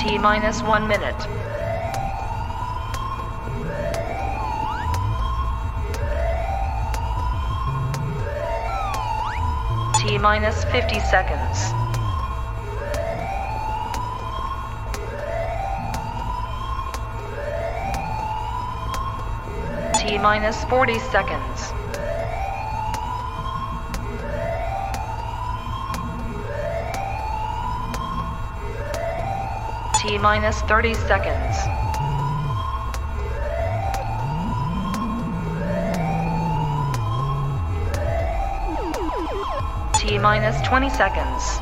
T minus 1 minute. T minus 50 seconds. T minus 40 seconds. T minus 30 seconds. T minus 20 seconds.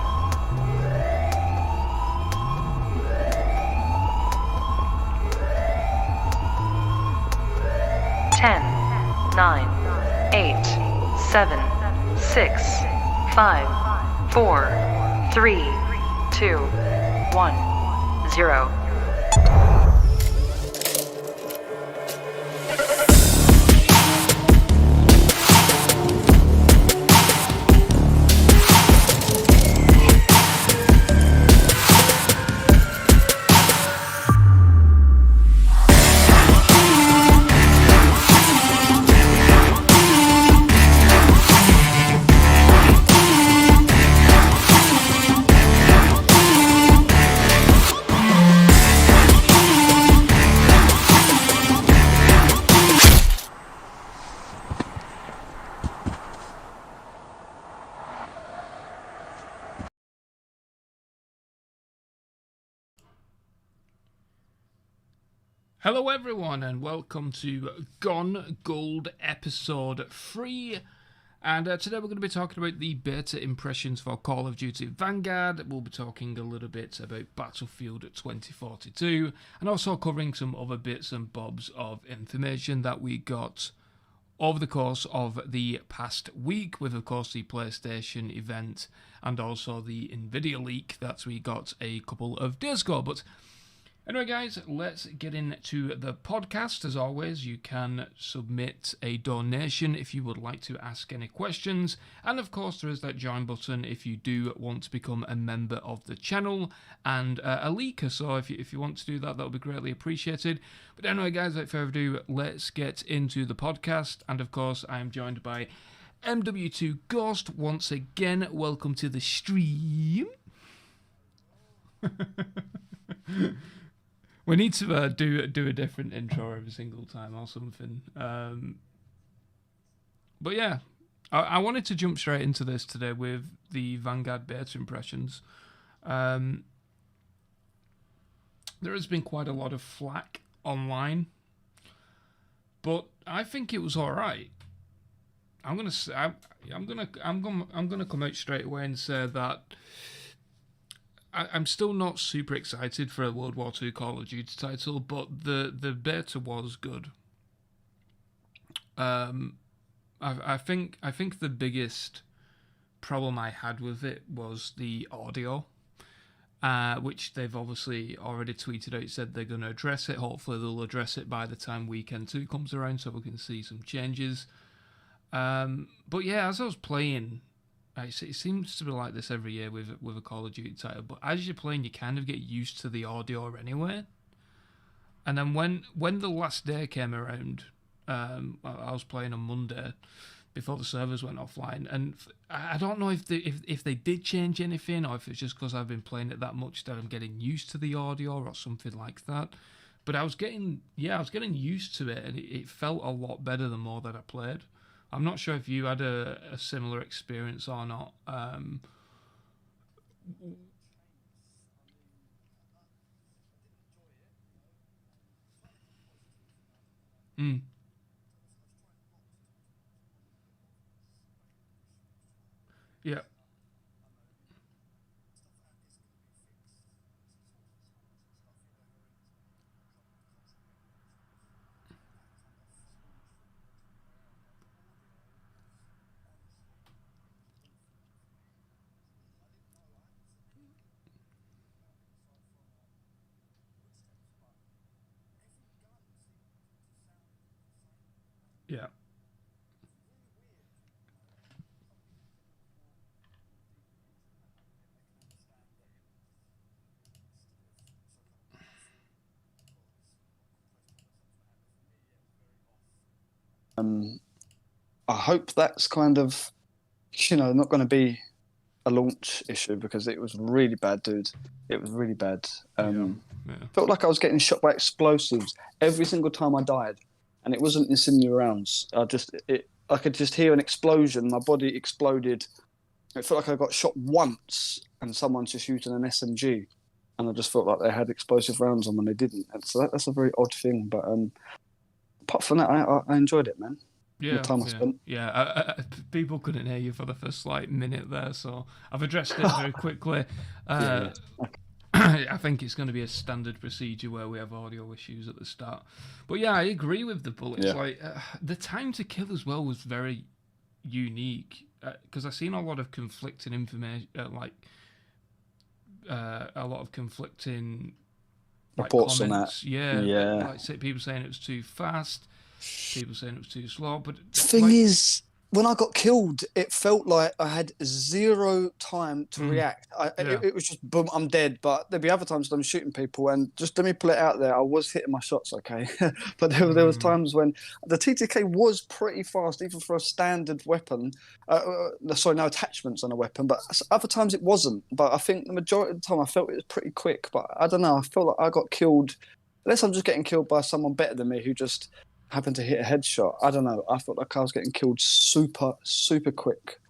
10, 9, 8, 7, 6, 5, 4, 3, 2, 1, 0. Hello everyone and welcome to Gone Gold episode 3, and today we're going to be talking about the beta impressions for Call of Duty Vanguard. We'll be talking a little bit about Battlefield 2042 and also covering some other bits and bobs of information that we got over the course of the past week, with of course the PlayStation event and also the Nvidia leak that we got a couple of days ago. But anyway guys, let's get into the podcast. As always, you can submit a donation if you would like to ask any questions, and of course there is that join button if you do want to become a member of the channel and a leaker, so if you want to do that, that would be greatly appreciated. But anyway guys, without further ado, let's get into the podcast, and of course I am joined by MW2 Ghost once again. Welcome to the stream. We need to do a different intro every single time or something. But yeah, I wanted to jump straight into this today with the Vanguard beta impressions. There has been quite a lot of flack online, but I think it was all right. I'm gonna come out straight away and say that I'm still not super excited for a World War II Call of Duty title, but the beta was good. I think the biggest problem I had with it was the audio, which they've obviously already tweeted out, said they're going to address it. Hopefully they'll address it by the time Weekend 2 comes around, so we can see some changes. But yeah, as I was playing, it seems to be like this every year with a Call of Duty title, but as you're playing, you kind of get used to the audio anyway. And then when the last day came around, I was playing on Monday before the servers went offline, and I don't know if they did change anything, or if it's just because I've been playing it that much that I'm getting used to the audio or something like that. But I was getting used to it, and it felt a lot better the more that I played. I'm not sure if you had a similar experience or not. Yeah. Yeah. I hope that's kind of, not going to be a launch issue because it was really bad, dude. It was really bad. Felt like I was getting shot by explosives every single time I died, and it wasn't in similar rounds. I could just hear an explosion. My body exploded. It felt like I got shot once, and someone's just using an SMG, and I just felt like they had explosive rounds on when they didn't. And so that's a very odd thing. But apart from that, I enjoyed it, man. Yeah, the time I spent. People couldn't hear you for the first minute there, so I've addressed it very quickly. I think it's going to be a standard procedure where we have audio issues at the start. But yeah, I agree with the bullets. The time to kill as well was very unique because I've seen a lot of conflicting information, a lot of conflicting reports comments. on that. Like people saying it was too fast. People saying it was too slow, but the thing is, when I got killed, it felt like I had zero time to react. It was just boom, I'm dead. But there'd be other times that I'm shooting people, and just let me put it out there, I was hitting my shots, okay. But there was times when the TTK was pretty fast, even for a standard weapon. No attachments on a weapon, but other times it wasn't. But I think the majority of the time I felt it was pretty quick. But I don't know. I feel like I got killed, unless I'm just getting killed by someone better than me who just happened to hit a headshot. I don't know. I felt like I was getting killed super, super quick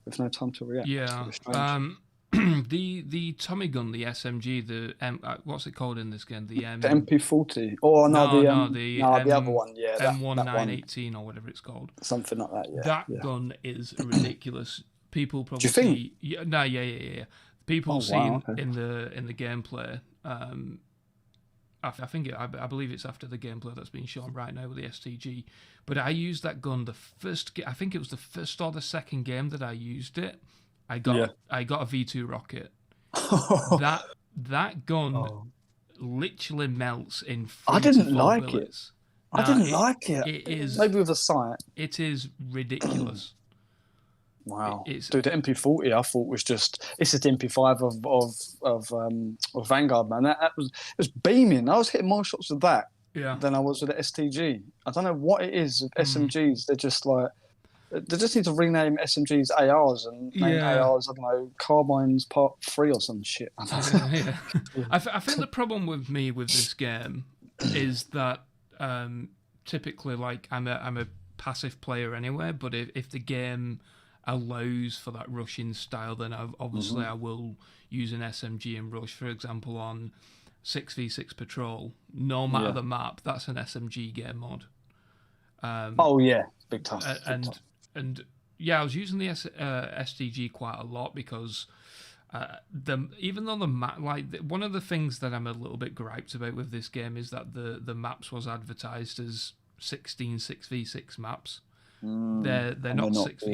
with no time to react. Yeah. The Tommy gun, the SMG, the what's it called in this game? The MP40. Oh no, the other one. Yeah, M1918 or whatever it's called. Something like that. Yeah. That gun is ridiculous. People probably Do you think? see. Yeah. People see in the gameplay. I believe it's after the gameplay that's being shown right now with the STG. But I used that gun I think it was the first or the second game that I used it. I got a V2 rocket. That gun literally melts in 3 I didn't to 4 like bullets. it. I didn't like it. It is maybe with a sight. It is ridiculous. Wow, dude, the MP40 I thought was it's just the MP5 of Vanguard, man. It was beaming. I was hitting more shots with that than I was with the STG. I don't know what it is with SMGs. They're just like, they just need to rename SMGs ARs and name ARs, I don't know, Carbines Part 3 or some shit. I don't know. I think the problem with me with this game is that typically, like, I'm a passive player anyway, but if the game allows for that rushing style, then obviously I will use an SMG and rush. For example, on 6v6 Patrol, no matter the map, that's an SMG game mode. Big time. And I was using the STG quite a lot because even though the map, one of the things that I'm a little bit griped about with this game is that the maps was advertised as 16 6v6 maps. They're not 6v6.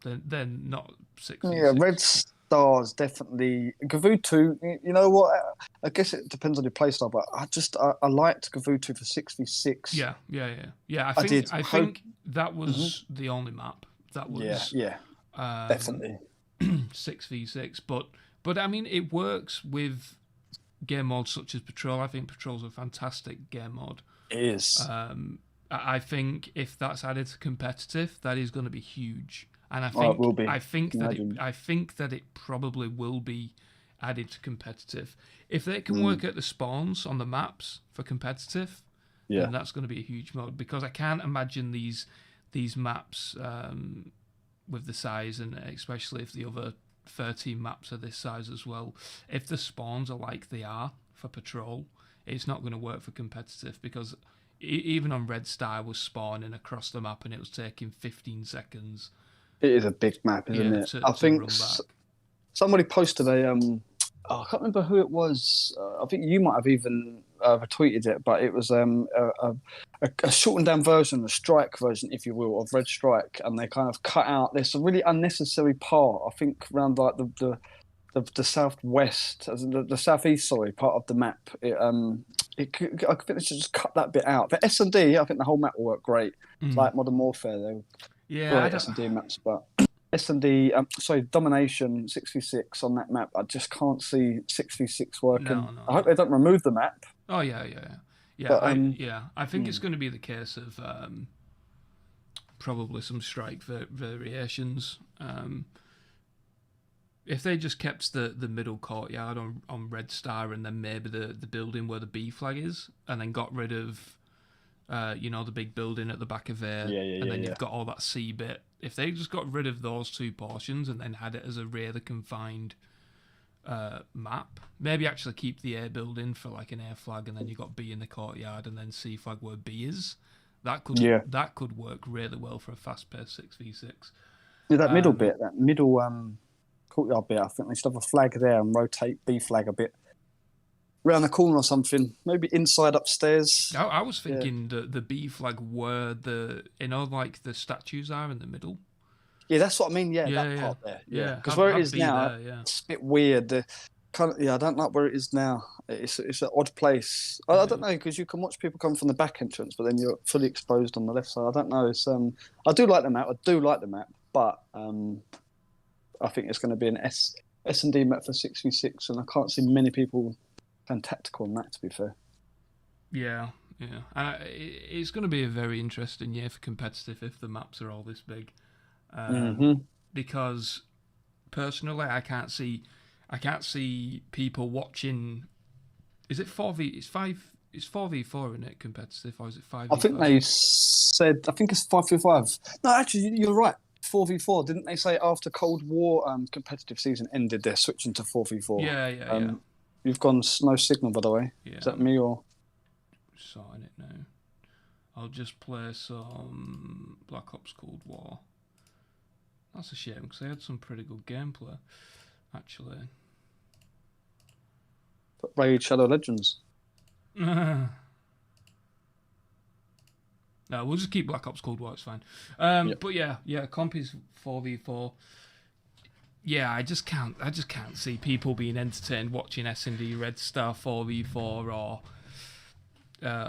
Really. They're not 6v6. Yeah, Red Star's definitely. Gavutu, you know what? I guess it depends on your playstyle, but I liked Gavutu for 6v6. Yeah. I think that was the only map. That was definitely 6v6. But I mean, it works with game modes such as Patrol. I think Patrol's a fantastic game mode. It is. I think if that's added to competitive, that is going to be huge. And it will be. I think that it probably will be added to competitive. If they can work out the spawns on the maps for competitive, then that's going to be a huge mode, because I can't imagine these maps with the size, and especially if the other 13 maps are this size as well. If the spawns are like they are for Patrol, it's not going to work for competitive, because even on Red Star I was spawning across the map and it was taking 15 seconds. It is a big map, isn't it? I think somebody posted I can't remember who it was. I think you might have even retweeted it, but it was a shortened down version, a strike version, if you will, of Red Strike, and they kind of cut out this really unnecessary part, I think, around like the southwest, the southeast, part of the map. I think they should just cut that bit out. For S&D, I think the whole map will work great. Like Modern Warfare, though. Great S&D maps, but S&D, Domination 6v6 on that map, I just can't see 6v6 working. No. I hope they don't remove the map. Oh, yeah. But, I think it's going to be the case of probably some strike variations. If they just kept the middle courtyard on Red Star, and then maybe the building where the B flag is, and then got rid of the big building at the back of there, and then you've got all that C bit. If they just got rid of those two portions and then had it as a rather confined map, maybe actually keep the A building for like an A flag, and then you got B in the courtyard, and then C flag where B is. That could work really well for a fast-paced 6v6. Yeah, that middle bit, that middle courtyard bit, I think they should have a flag there and rotate B flag a bit round the corner or something. Maybe inside upstairs. I was thinking the B flag where the the statues are in the middle. Yeah, that's what I mean. Yeah, that part there. Yeah, because where it is now, it's a bit weird. I don't like where it is now. It's an odd place. I don't know, because you can watch people come from the back entrance, but then you're fully exposed on the left side. I don't know. It's I do like the map. But I think it's going to be an S&D map for 6v6, and I can't see many people playing tactical on that, to be fair. Yeah. It's going to be a very interesting year for competitive if the maps are all this big. Because personally, I can't see people watching. Is it 4v? It's 5. It's 4v4 in it competitive, or is it 5v5? I think they said. I think it's 5v5. No, actually, you're right. 4v4. Didn't they say after Cold War competitive season ended, they're switching to 4v4? Yeah. You've gone no signal, by the way. Yeah. Is that me or? Sorting it now. I'll just play some Black Ops Cold War. That's a shame, because they had some pretty good gameplay, actually. But Raid Shadow Legends. No, we'll just keep Black Ops Cold War, it's fine. But yeah, comp is 4v4. Yeah, I just can't see people being entertained watching S&D Red Star 4v4 or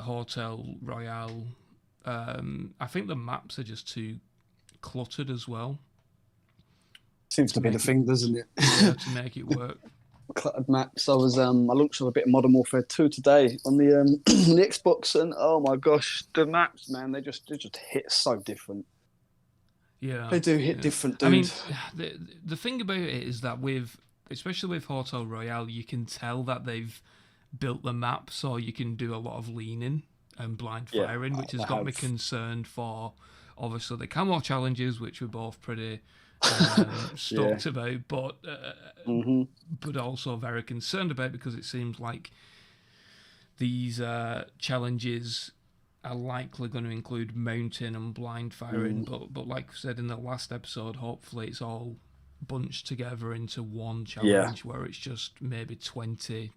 Hotel Royale. I think the maps are just too cluttered as well. Seems to be the thing, doesn't it? Yeah, to make it work. Cluttered maps. I looked at a bit of Modern Warfare 2 today on the the Xbox, and oh my gosh, the maps, man, they just hit so different. Yeah, they do hit different, dude. I mean, the thing about it is that especially with Hotel Royale, you can tell that they've built the map so you can do a lot of leaning and blind firing, which has got me concerned for obviously the camo challenges, which we're both pretty stoked about, but also very concerned about, because it seems like these challenges are likely going to include mounting and blind firing, but like I said in the last episode, hopefully it's all bunched together into one challenge where it's just maybe 20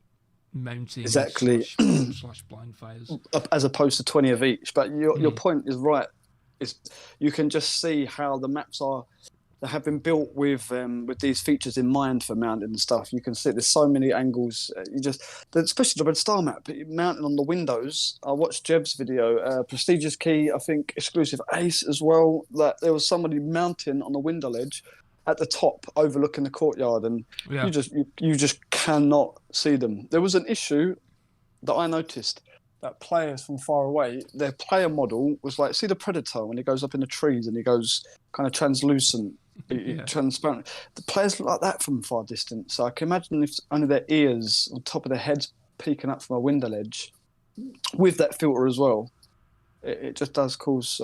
mounting slash blind fires, as opposed to 20 of each. But your point is right. You can just see how the maps have been built with these features in mind for mounting and stuff. You can see there's so many angles. Especially the Red Star map, mounting on the windows. I watched Jeb's video, Prestigious Key, I think exclusive Ace as well. That there was somebody mounting on the window ledge at the top, overlooking the courtyard, and you just cannot see them. There was an issue that I noticed. That players from far away, their player model was like, see the Predator when he goes up in the trees and he goes kind of translucent, transparent. The players look like that from far distance. So I can imagine if only their ears on top of their heads peeking up from a window ledge, with that filter as well, it just does cause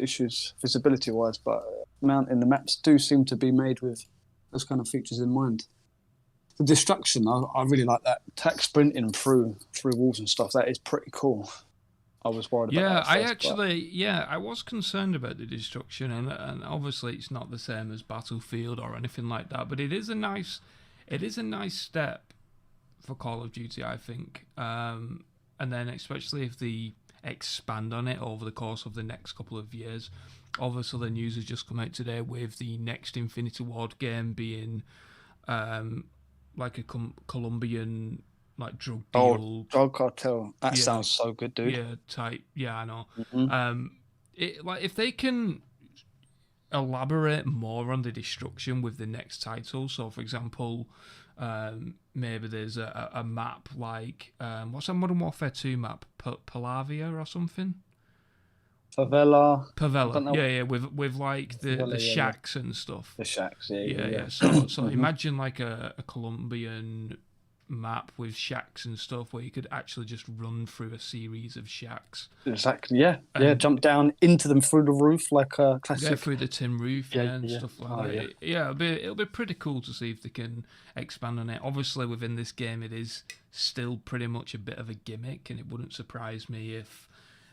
issues visibility wise. But mounting the maps do seem to be made with those kind of features in mind. The destruction, I really like that. Tack sprinting through walls and stuff. That is pretty cool. I was worried about that. I was concerned about the destruction, and obviously it's not the same as Battlefield or anything like that, but it is a nice step for Call of Duty, I think. And then especially if they expand on it over the course of the next couple of years. Obviously the news has just come out today with the next Infinity Ward game being like a Colombian drug deal. Drug cartel. That sounds so good, dude. Yeah, tight. Yeah, I know. Mm-hmm. If they can elaborate more on the destruction with the next title. So, for example, maybe there's a map like what's that Modern Warfare 2 map? Palavia or something. Favela. Pavella, yeah, with like the Favela, shacks and stuff. The shacks, yeah. So imagine like a Colombian map with shacks and stuff where you could actually just run through a series of shacks. Exactly, yeah. Jump down into them through the roof like a classic. Yeah, through the tin roof, and stuff like that. Yeah, it'll be pretty cool to see if they can expand on it. Obviously, within this game, it is still pretty much a bit of a gimmick, and it wouldn't surprise me if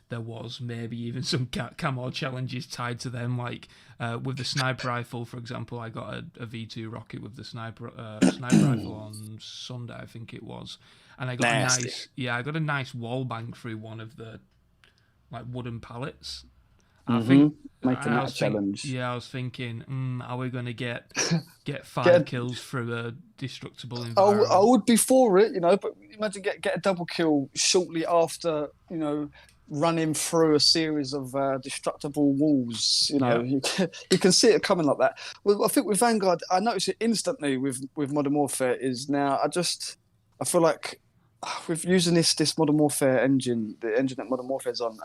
there was maybe even some camo challenges tied to them, like with the sniper rifle, for example. I got a V2 rocket with the sniper rifle on Sunday, I think it was, and I got I got a nice wall bang through one of the like wooden pallets. I think making that a challenge. I was thinking, are we going to get 5 kills through a destructible environment? I would be for it, but imagine get a double kill shortly after, running through a series of destructible walls. You can see it coming like that. Well, I think with Vanguard, I noticed it instantly with Modern Warfare is now I feel like with using this Modern Warfare engine, the engine that Modern Warfare's on,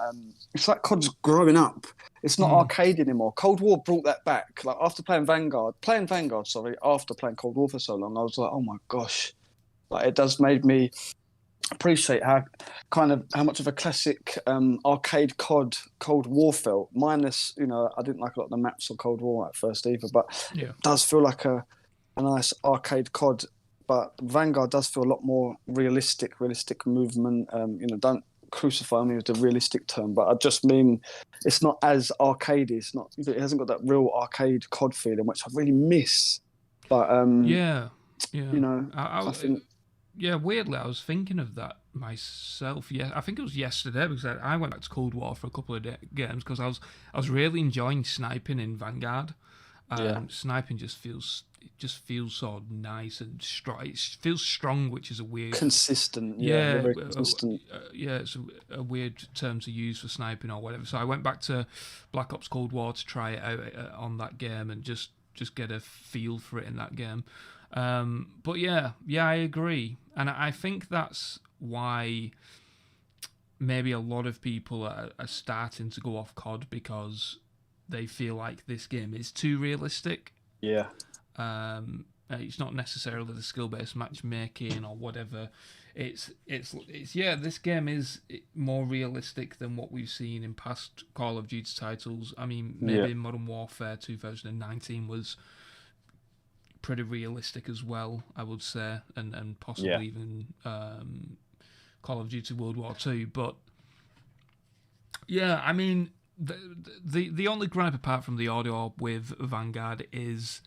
it's like COD's growing up. It's not arcade anymore. Cold War brought that back. Like after playing Vanguard, after playing Cold War for so long, I was like, oh my gosh, like it does made me appreciate how much of a classic arcade Cold War felt. Minus, I didn't like a lot of the maps of Cold War at first either, but it does feel like a nice arcade COD. But Vanguard does feel a lot more realistic movement. Don't crucify me with the realistic term, but I just mean it's not as arcadey. It hasn't got that real arcade COD feeling, which I really miss. But I think. Yeah, weirdly, I was thinking of that myself. Yeah, I think it was yesterday because I went back to Cold War for a couple of games because I was really enjoying sniping in Vanguard. Sniping just feels so nice and strong. It feels strong, which is a weird consistent. Very consistent. It's a weird term to use for sniping or whatever. So I went back to Black Ops Cold War to try it out on that game and just get a feel for it in that game. But I agree, and I think that's why maybe a lot of people are starting to go off COD because they feel like this game is too realistic. Yeah. It's not necessarily the skill-based matchmaking or whatever. It's this game is more realistic than what we've seen in past Call of Duty titles. I mean, maybe Modern Warfare 2019 was pretty realistic as well, I would say, and possibly even Call of Duty World War II. But I mean, the only gripe apart from the audio with Vanguard is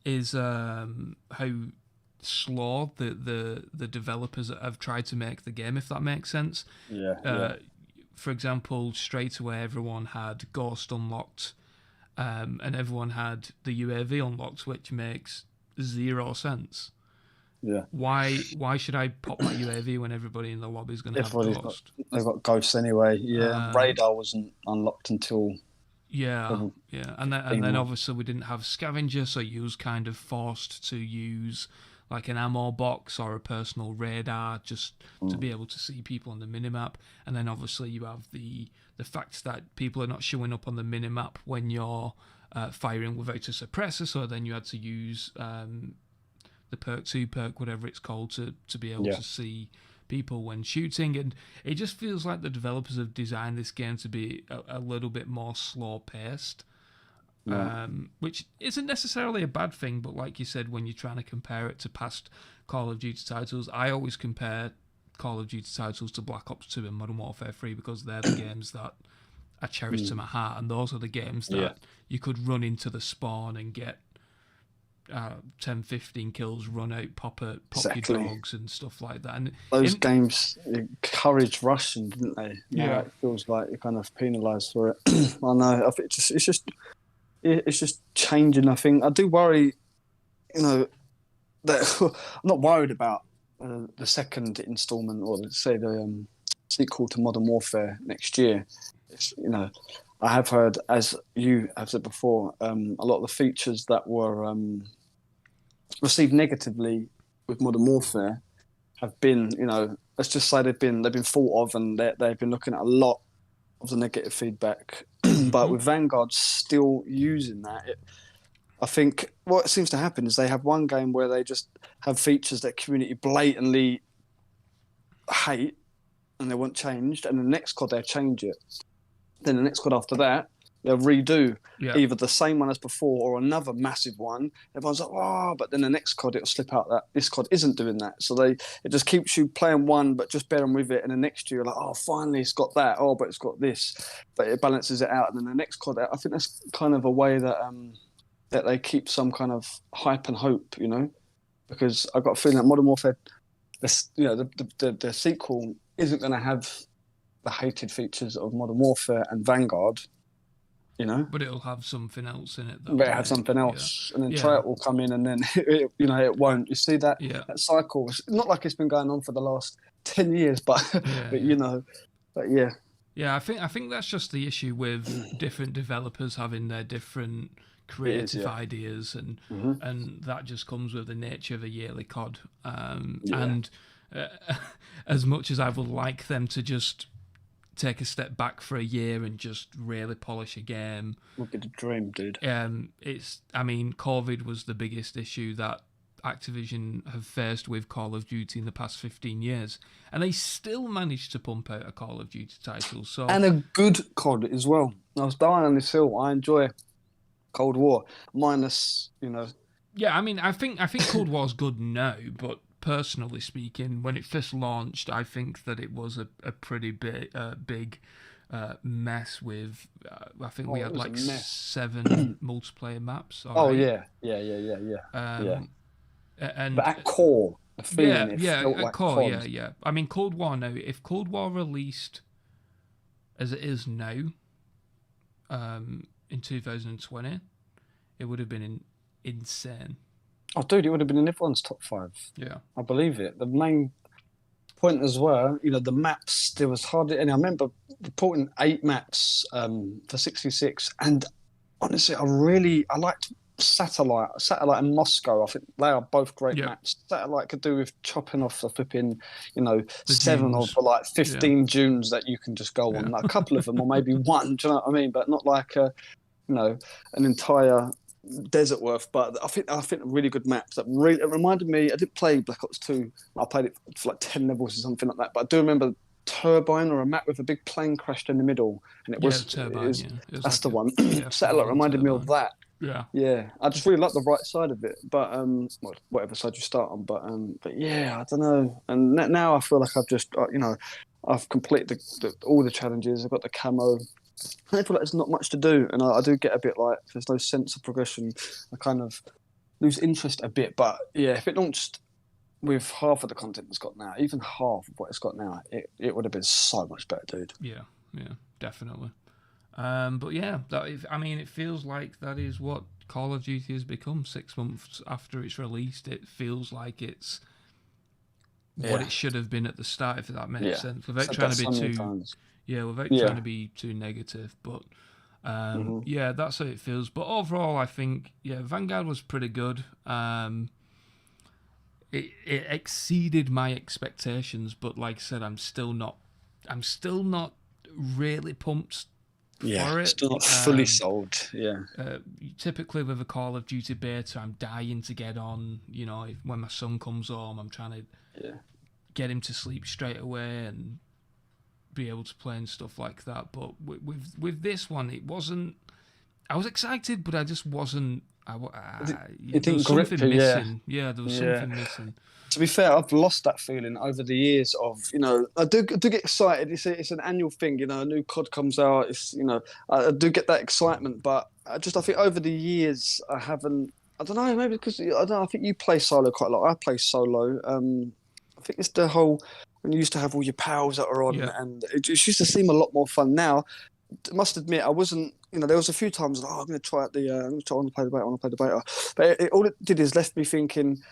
how slow the developers have tried to make the game, if that makes sense. For example, straight away everyone had Ghost unlocked. And everyone had the UAV unlocked, which makes 0 sense. Yeah. Why should I pop my UAV when everybody in the lobby is going to have Ghost? They've got Ghosts anyway. Yeah. Radar wasn't unlocked until. And then obviously we didn't have Scavenger, so you was kind of forced to use like an ammo box or a personal radar just to be able to see people on the minimap. And then obviously you have the fact that people are not showing up on the minimap when you're firing without a suppressor, so then you had to use the perk 2 perk, whatever it's called, to be able to see people when shooting. And it just feels like the developers have designed this game to be a little bit more slow-paced. Which isn't necessarily a bad thing, but like you said, when you're trying to compare it to past Call of Duty titles, I always compare Call of Duty titles to Black Ops 2 and Modern Warfare 3 because they're the games that I cherish to my heart, and those are the games that you could run into the spawn and get 10, 15 kills, run out, pop your dogs and stuff like that. And those games encouraged rushing, didn't they? Now it feels like you're kind of penalised for it. I know. I think it's just changing. I think I do worry, that I'm not worried about the second instalment or say the sequel to Modern Warfare next year. I have heard, as you have said before, a lot of the features that were received negatively with Modern Warfare have been, let's just say they've been thought of, and they've been looking at a lot of the negative feedback. But with Vanguard still using that, I think what seems to happen is they have one game where they just have features that community blatantly hate and they want changed, and the next COD they'll change it. Then the next COD after that, they'll redo either the same one as before or another massive one. Everyone's like, oh, but then the next COD it'll slip out that this COD isn't doing that. So it just keeps you playing one, but just bearing with it. And the next year, you're like, oh, finally it's got that. Oh, but it's got this. But it balances it out. And then the next COD, I think that's kind of a way that that they keep some kind of hype and hope, you know, because I've got a feeling that Modern Warfare, the sequel isn't going to have the hated features of Modern Warfare and Vanguard, you know. But it'll have something else in it, though. But it'll have something else, and then Triad will come in, and then it won't. You see that cycle? It's not like it's been going on for the last 10 years, but Yeah, I think that's just the issue with different developers having their different creative ideas, and that just comes with the nature of a yearly COD. And as much as I would like them to just take a step back for a year and just really polish a game, would be the dream, dude. COVID was the biggest issue that Activision have faced with Call of Duty in the past 15 years, and they still managed to pump out a Call of Duty title. And a good COD as well. I was dying on this hill. I enjoy Cold War, minus, Yeah, I think Cold War's good now, but personally speaking, when it first launched, I think that it was a pretty big mess with. I think we had like 7 multiplayer maps. Yeah. But at core, the feeling felt like core, COD. yeah. Cold War now. If Cold War released as it is now, in 2020, it would have been insane. Oh, dude, it would have been in everyone's top 5. Yeah. I believe it. The main point as well, the maps, there was hardly any. I remember reporting 8 maps for 66, and honestly, I liked Satellite and Moscow. I think they are both great maps. Satellite could do with chopping off the flipping, 7 dunes. of the 15 dunes that you can just go on. Like a couple of them, or maybe one. Do you know what I mean? But not like an entire desert worth. But I think a really good maps that really it reminded me. I didn't play Black Ops 2. I played it for like 10 levels or something like that. But I do remember Turbine, or a map with a big plane crashed in the middle, and it was Turbine. That's like the one. Satellite reminded me of that. Yeah. I just really like the right side of it, but whatever side you start on. But yeah, I don't know. And now I feel like I've just I've completed all the challenges. I've got the camo. I feel like there's not much to do, and I do get a bit like there's no sense of progression. I kind of lose interest a bit. But yeah, if it launched with half of the content it's got now, even half of what it's got now, it would have been so much better, dude. Yeah, definitely. But yeah, it feels like that is what Call of Duty has become 6 months after it's released. It feels like it's what it should have been at the start, if that makes sense. Without trying to be trying to be too negative, but that's how it feels. But overall, I think Vanguard was pretty good. It exceeded my expectations, but like I said, I'm still not really pumped. For it. Still not fully sold. Yeah. Typically with a Call of Duty beta, I'm dying to get on. When my son comes home, I'm trying to get him to sleep straight away and be able to play and stuff like that. But with this one, it wasn't. I was excited, but I just wasn't. There was something missing. Yeah, there was something missing. To be fair, I've lost that feeling over the years of, I do get excited. It's an annual thing, a new COD comes out. It's, I do get that excitement, but I think over the years I haven't, I don't know, maybe because, I think you play solo quite a lot. I play solo. I think it's the whole, when you used to have all your pals that are on, and it just used to seem a lot more fun. Now, I must admit, I wasn't, there was a few times, I'm going to try out I want to play the beta. But all it did is left me thinking,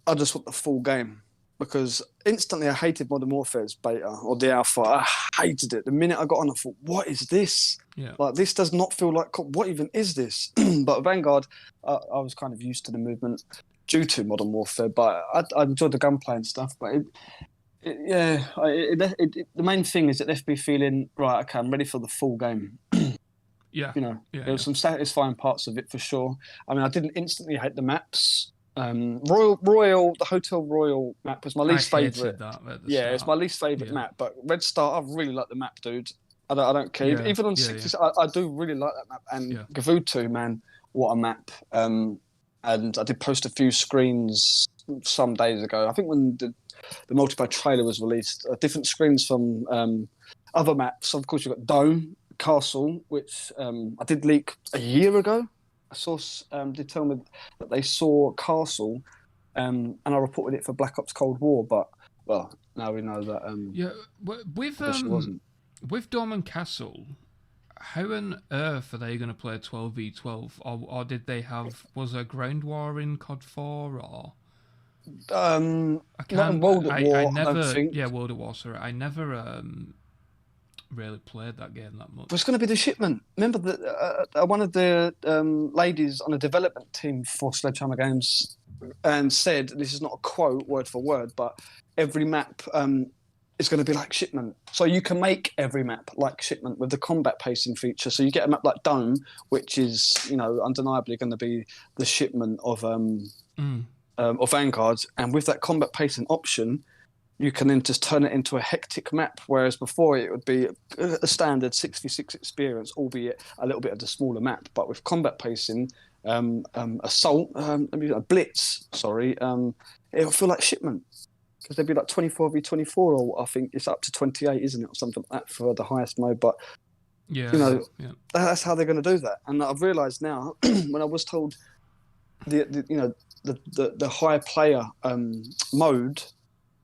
I just want the full game, because instantly I hated Modern Warfare's beta or the alpha. I hated it. The minute I got on, I thought, what is this? Yeah. Like, this does not feel like, what even is this? But Vanguard, I was kind of used to the movement due to Modern Warfare, but I enjoyed the gunplay and stuff, but The main thing is it left me feeling right. Okay, I'm ready for the full game. Yeah, There were some satisfying parts of it for sure. I mean, I didn't instantly hate the maps. Royal, the Hotel Royal map was my least favorite. It's my least favorite map. But Red Star, I really like the map, dude. I don't care. Even on 60, I do really like that map. And Gavutu, man, what a map. And I did post a few screens some days ago. I think when the multiplayer trailer was released, different screens from other maps. So of course, you've got Dome, Castle, which I did leak a year ago. A source did tell me that they saw Castle, and I reported it for Black Ops Cold War. But well, now we know that with Dome and Castle, how on earth are they going to play 12v12? Or did they have, was there Ground War in COD 4 or? Not in World at War. I never, I don't think. Yeah, World at War. Sorry, I never really played that game that much. But it's going to be the shipment. Remember that one of the ladies on the development team for Sledgehammer Games and said, this is not a quote word for word, but every map is going to be like shipment. So you can make every map like shipment with the combat pacing feature. So you get a map like Dome, which is undeniably going to be the shipment of Vanguard, and with that combat pacing option, you can then just turn it into a hectic map, whereas before it would be a standard 6v6 experience, albeit a little bit of the smaller map. But with combat pacing, assault, blitz, it'll feel like shipment. Because they'd be like 24v24, or I think it's up to 28, isn't it, or something like that for the highest mode. But that's how they're going to do that. And I've realised now, when I was told the high player mode,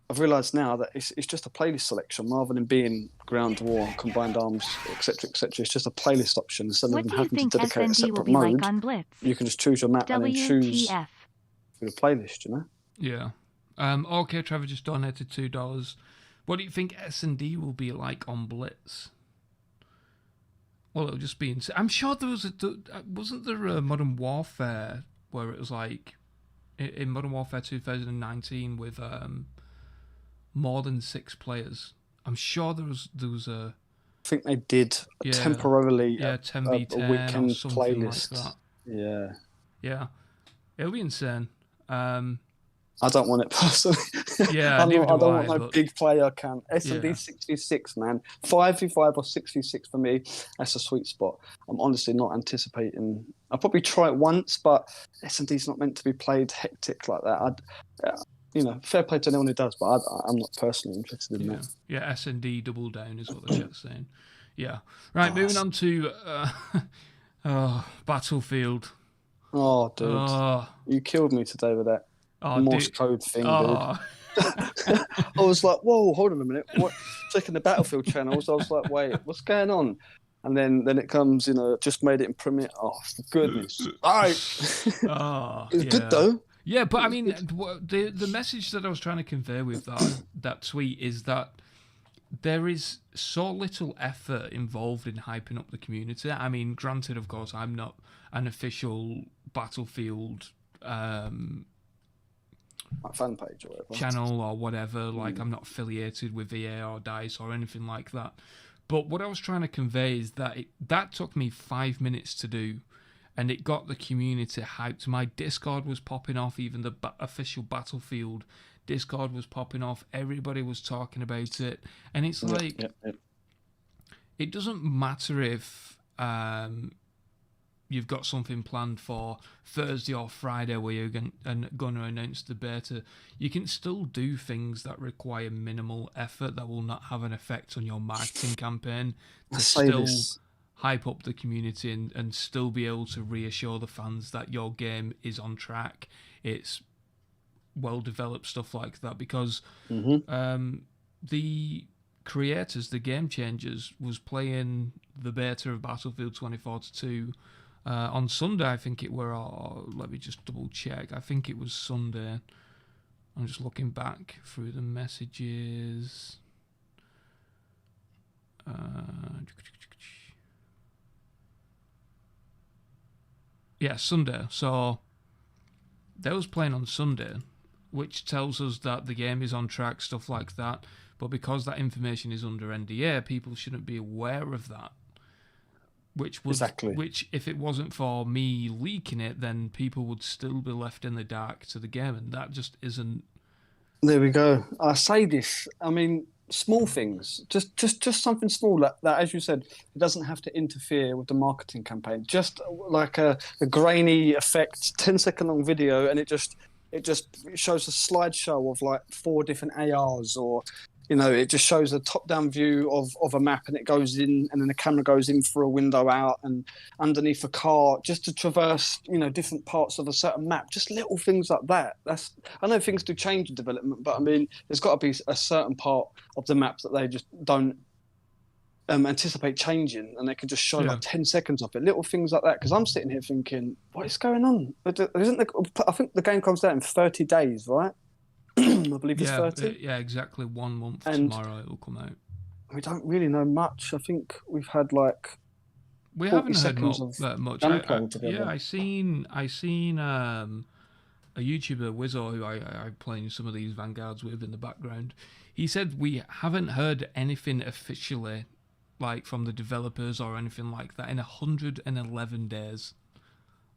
I've realised now that it's just a playlist selection rather than being ground war, combined arms, etc., etc. It's just a playlist option instead of having to dedicate a separate mode. Like you can just choose your map and then choose the playlist. Yeah. Okay, Trevor just donated $2. What do you think S&D will be like on Blitz? Well, it'll just be insane. I'm sure there was wasn't there a Modern Warfare where it was like in Modern Warfare 2019 with more than 6 players. I'm sure there was a. I think they did temporarily 10v10 a weekend or something playlist. Like that. Yeah, it'll be insane. I don't want it personally. Yeah, I don't want no big player count. S&D 6v6, man. 5v5 or 6v6 for me, that's a sweet spot. I'm honestly not anticipating. I'll probably try it once, but S&D's not meant to be played hectic like that. Fair play to anyone who does, but I'm not personally interested in that. Yeah, S&D double down is what the chat's saying. Yeah. Right, moving on to Battlefield. Oh, dude. You killed me today with that. Morse code thing, dude. I was like, whoa, hold on a minute. What? Checking the Battlefield channels, I was like, wait, what's going on? And then it comes, just made it in Premiere. Oh, for goodness. All right. It's good, though. Yeah, but I mean, the message that I was trying to convey with that tweet is that there is so little effort involved in hyping up the community. I mean, granted, of course, I'm not an official Battlefield fan page or whatever. Channel or whatever. Like, I'm not affiliated with EA or DICE or anything like that. But what I was trying to convey is that that took me 5 minutes to do, and it got the community hyped. My Discord was popping off, even the official Battlefield Discord was popping off. Everybody was talking about it. And it's like, it doesn't matter if you've got something planned for Thursday or Friday where you're going to announce the beta. You can still do things that require minimal effort that will not have an effect on your marketing campaign to still hype up the community and still be able to reassure the fans that your game is on track. It's well-developed, stuff like that, because the creators, the Game Changers, was playing the beta of Battlefield 2042 on Sunday, I think it were, or let me just double check. I think it was Sunday. I'm just looking back through the messages. Yeah, Sunday. So they was playing on Sunday, which tells us that the game is on track, stuff like that. But because that information is under NDA, people shouldn't be aware of that. Which, if it wasn't for me leaking it, then people would still be left in the dark to the game, and that just isn't. There we go. I say this. I mean, small things, just something small that, as you said, it doesn't have to interfere with the marketing campaign. Just like a grainy effect, 10-second long video, and it just shows a slideshow of like 4 different ARs, or it just shows a top-down view of a map, and it goes in, and then the camera goes in through a window out and underneath a car, just to traverse, different parts of a certain map. Just little things like that. I know things do change in development, but I mean, there's got to be a certain part of the map that they just don't anticipate changing, and they can just show like 10 seconds of it. Little things like that. Because I'm sitting here thinking, what is going on? I think the game comes out in 30 days, right? I believe it's 30. Yeah, exactly 1 month tomorrow it will come out. We don't really know much. I think we've had like we haven't heard much. I seen a YouTuber Wizzo who I'm playing some of these Vanguards with in the background. He said we haven't heard anything officially, like from the developers or anything like that, in 111 days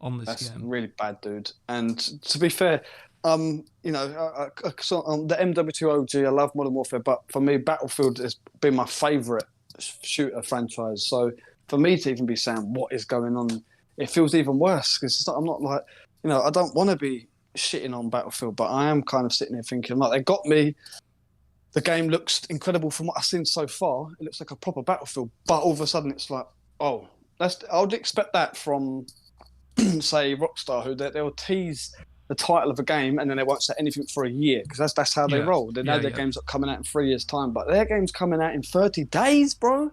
on this game. That's really bad, dude. And to be fair, the MW2 OG, I love Modern Warfare, but for me, Battlefield has been my favourite shooter franchise. So for me to even be saying what is going on, it feels even worse, because I'm not like, I don't want to be shitting on Battlefield, but I am kind of sitting there thinking, like, they got me. The game looks incredible from what I've seen so far. It looks like a proper Battlefield, but all of a sudden it's like, I would expect that from, say, Rockstar, who they'll tease the title of a game and then they won't say anything for a year, because that's how they roll. They know their game's not coming out in 3 years' time, but their game's coming out in 30 days, bro.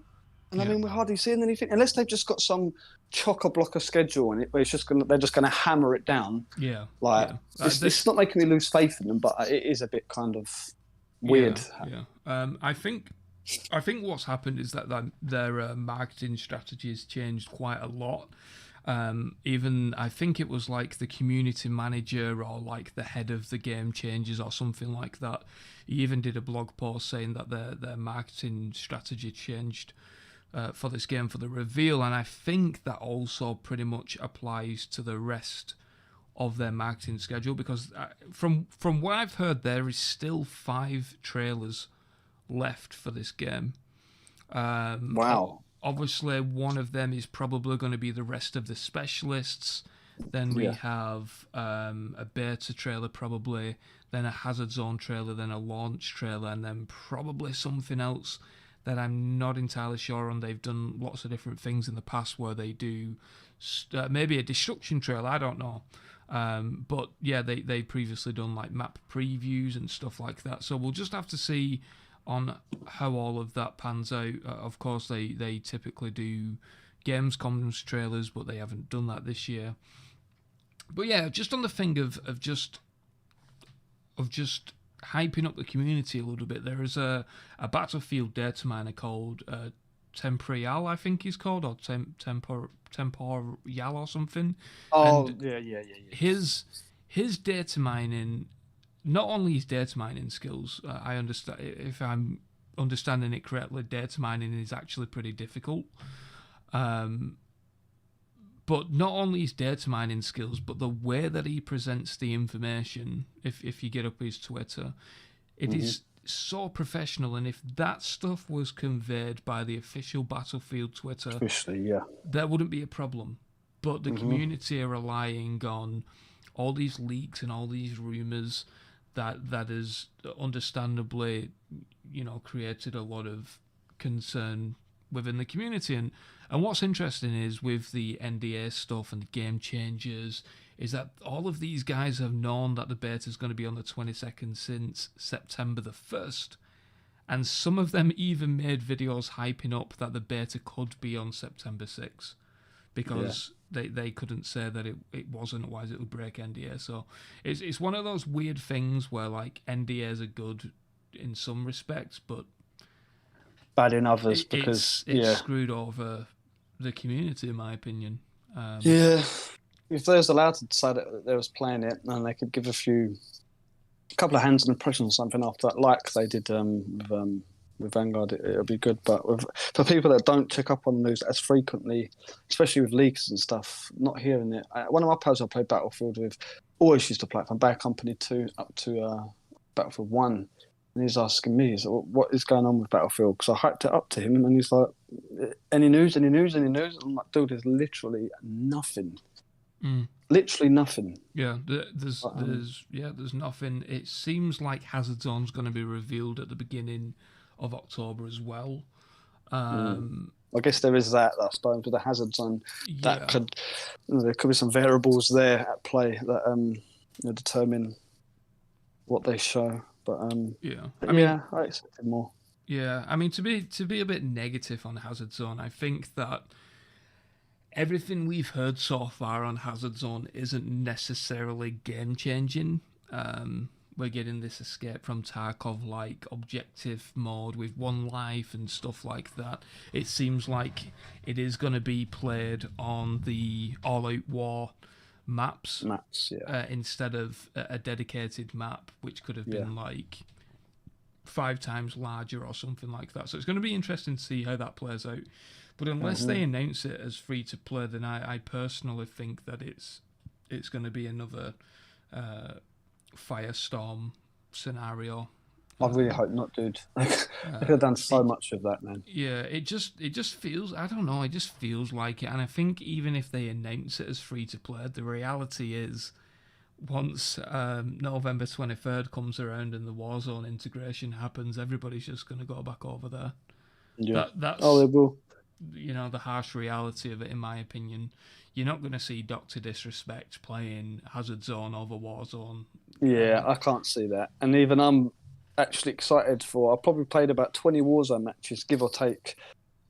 And I mean, we're hardly seeing anything unless they've just got some chock-a-block schedule in it where they're just gonna hammer it down. It's not making me lose faith in them, but it is a bit kind of weird. I think what's happened is that their marketing strategy has changed quite a lot. Even I think it was like the community manager or like the head of the game changes or something like that. He even did a blog post saying that their marketing strategy changed for this game for the reveal, and I think that also pretty much applies to the rest of their marketing schedule, because from what I've heard, there is still 5 trailers left for this game. Wow. Obviously, one of them is probably going to be the rest of the specialists. Then we have a beta trailer probably, then a Hazard Zone trailer, then a launch trailer, and then probably something else that I'm not entirely sure on. They've done lots of different things in the past where they do maybe a destruction trailer, I don't know. But yeah, they previously done like map previews and stuff like that. So we'll just have to see on how all of that pans out. Of course, they typically do Gamescom's trailers, but they haven't done that this year. But yeah, just on the thing of just hyping up the community a little bit, there is a Battlefield data miner called Temporal, I think he's called, or Temporal or something. Oh, and yeah. His data mining, not only his data mining skills, I understand, if I'm understanding it correctly, data mining is actually pretty difficult. But not only his data mining skills, but the way that he presents the information, if you get up his Twitter, it is so professional. And if that stuff was conveyed by the official Battlefield Twitter, that wouldn't be a problem. But the community are relying on all these leaks and all these rumours that has understandably, created a lot of concern within the community. And what's interesting is with the NDA stuff and the game changers is that all of these guys have known that the beta is going to be on the 22nd since September the 1st. And some of them even made videos hyping up that the beta could be on September 6th because they couldn't say that it wasn't, otherwise it would break NDA. So it's one of those weird things where like NDAs are good in some respects, but bad in others because it's screwed over the community, in my opinion. If they was allowed to decide that they was playing it and they could give a few a couple of hands and impressions or something after that, like they did with Vanguard, it'll be good. But for people that don't check up on news as frequently, especially with leaks and stuff, not hearing it. One of my pals I played Battlefield with always used to play from Bad Company 2 up to Battlefield 1. And he's asking me, what is going on with Battlefield? Because I hyped it up to him, and he's like, any news? And I'm like, dude, there's literally nothing. Literally nothing. Yeah, there's nothing. It seems like Hazard Zone's going to be revealed at the beginning of October as well. I guess there is that, I suppose, with the Hazard Zone. That there could be some variables there at play that determine what they show. But I expected more. Yeah, I mean, to be a bit negative on Hazard Zone, I think that everything we've heard so far on Hazard Zone isn't necessarily game changing. We're getting this escape from Tarkov like objective mode with one life and stuff like that. It seems like it is going to be played on the All Out War maps, instead of a dedicated map, which could have been like 5 times larger or something like that. So it's going to be interesting to see how that plays out. But unless they announce it as free to play, then I personally think that it's going to be another Firestorm scenario. I really hope not, dude. They could have done so much with that, man. Yeah, it just feels, I don't know, it just feels like it. And I think even if they announce it as free to play, the reality is once November 23rd comes around and the Warzone integration happens, everybody's just going to go back over there. Yeah. That's, they will. The harsh reality of it, in my opinion. You're not going to see Dr. Disrespect playing Hazard Zone over Warzone. Yeah, I can't see that. And even I'm actually excited for... I've probably played about 20 Warzone matches, give or take.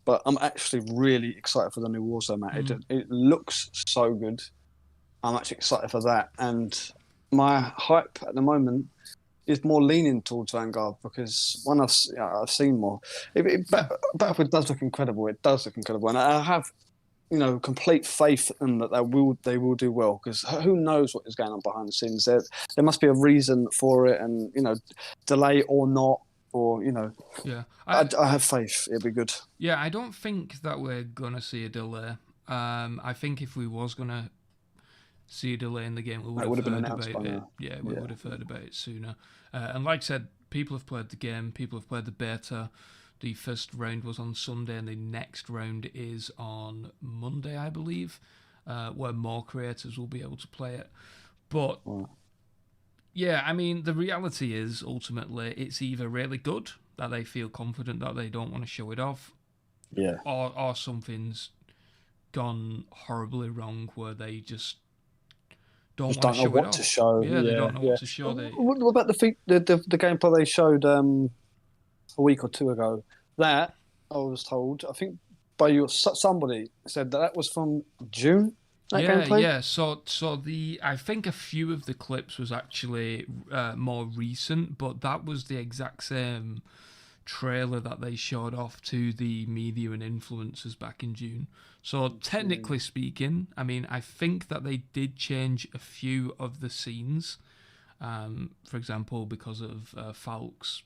But I'm actually really excited for the new Warzone match. It looks so good. I'm actually excited for that. And my hype at the moment is more leaning towards Vanguard because one, I've seen more. Battlefield does look incredible. It does look incredible. And I have... complete faith in that they will do well, because who knows what is going on behind the scenes. There must be a reason for it, and delay or not, or Yeah, I have faith it'll be good. Yeah, I don't think that we're gonna see a delay. I think if we was gonna see a delay in the game, we would have heard about it. Yeah, we would have heard about it sooner. And like I said, people have played the game, people have played the beta. The first round was on Sunday, and the next round is on Monday, I believe, where more creators will be able to play it. But, yeah, I mean, the reality is, ultimately, it's either really good, that they feel confident that they don't want to show it off, or something's gone horribly wrong, where they just don't want to show it off. What to show. Yeah, they don't know what to show. What about the gameplay they showed... a week or two ago, that I was told, I think by somebody said that was from June. Gameplay? Yeah. So I think a few of the clips was actually more recent, but that was the exact same trailer that they showed off to the media and influencers back in June. So technically speaking, I mean, I think that they did change a few of the scenes. For example, because of Falk's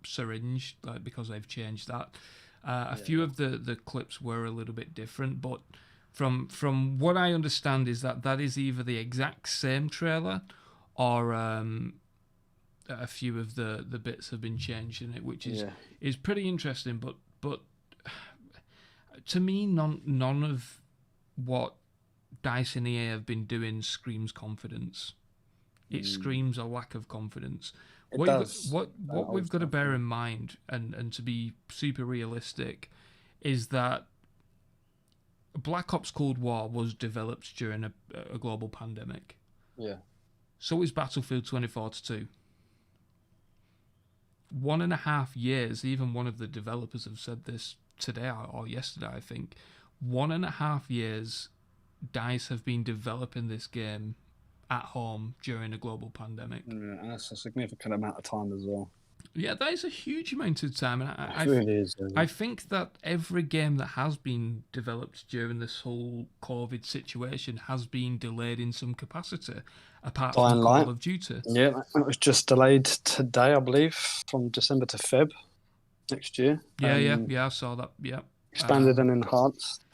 syringe, because they've changed that. A few of the clips were a little bit different, but from what I understand is that is either the exact same trailer or a few of the bits have been changed in it, which is pretty interesting. But to me, none of what DICE and EA have been doing screams confidence. It screams a lack of confidence. What we've got to bear in mind, and to be super realistic, is that Black Ops Cold War was developed during a global pandemic. Yeah. So is Battlefield 2042. 1.5 years, even one of the developers have said this today or yesterday, I think. 1.5 years DICE have been developing this game at home during a global pandemic. And that's a significant amount of time as well. Yeah, that is a huge amount of time, and It really is. I think that every game that has been developed during this whole COVID situation has been delayed in some capacity, apart from Call of Duty. Yeah, it was just delayed today, I believe, from December to Feb next year. Yeah, I saw that. Yeah, expanded and enhanced.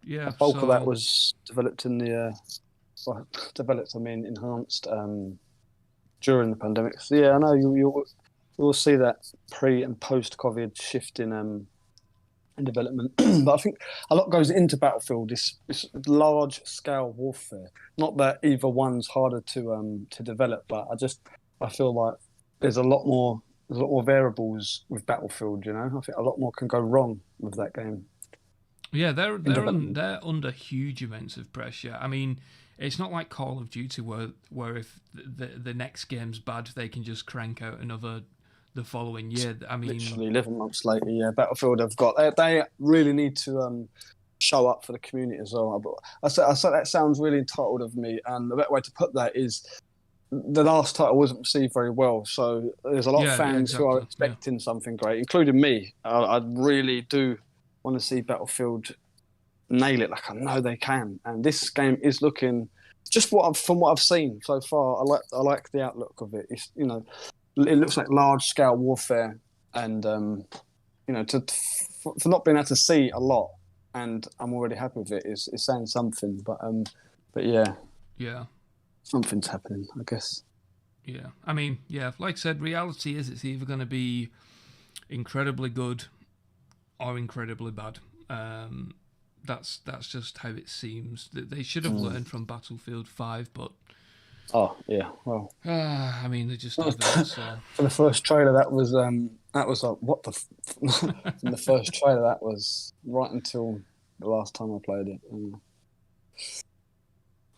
Yeah, a bulk of that was developed in the enhanced during the pandemic. So yeah, I know you'll see that pre and post COVID shift in development. But I think a lot goes into Battlefield. This large scale warfare. Not that either one's harder to develop, but I feel like there's a lot more variables with Battlefield. You know, I think a lot more can go wrong with that game. Yeah, they're under huge amounts of pressure. I mean, it's not like Call of Duty where if the next game's bad, they can just crank out another the following year. I mean, literally 11 months later, yeah. Battlefield have got they really need to show up for the community as well. But I said that sounds really entitled of me, and the better way to put that is the last title wasn't received very well, so there's a lot of fans who are expecting something great, including me. I really do want to see Battlefield nail it like I know they can, and this game is looking just from what I've seen so far. I like the outlook of it. It's, you know, it looks like large scale warfare, and you know, for not being able to see a lot, and I'm already happy with it. Is saying something, but yeah, something's happening, I guess. Yeah, I mean, yeah, like I said, reality is it's either going to be incredibly good or incredibly bad. That's just how it seemes. They should have learned from Battlefield 5, but oh yeah, well, I mean, they just haven't. So. For the first trailer, that was like what the. In the first trailer, that was right until the last time I played it.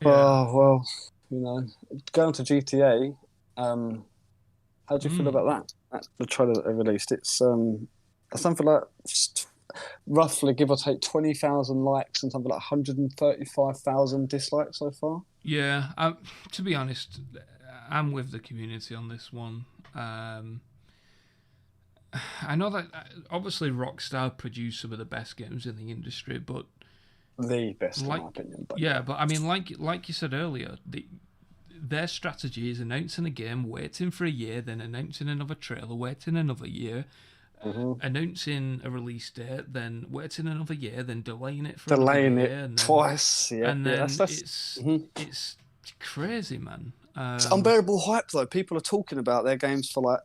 Oh well, you know, going to GTA. How do you feel about that? The trailer that they released. It's something like roughly, give or take, 20,000 likes and something like 135,000 dislikes so far. Yeah, to be honest, I'm with the community on this one. I know that obviously Rockstar produce some of the best games in the industry, but the best in my opinion. But but I mean, like you said earlier, their strategy is announcing a game, waiting for a year, then announcing another trailer, waiting another year. Announcing a release date, then waiting another year, then delaying it for twice. Yeah, and then it's crazy, man. It's unbearable hype, though. People are talking about their games for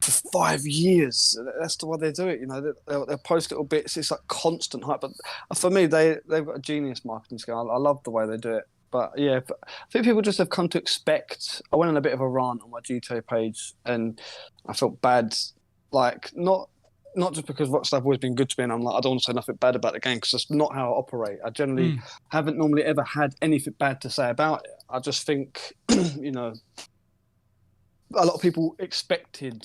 5 years. That's the way they do it. You know, they'll post little bits. It's like constant hype. But for me, they've got a genius marketing skill. I love the way they do it. But yeah, I think people just have come to expect. I went on a bit of a rant on my GTA page, and I felt bad. Like not just because Rockstar have always been good to me, and I'm like, I don't want to say nothing bad about the game because that's not how I operate. I generally haven't normally ever had anything bad to say about it. I just think, you know, a lot of people expected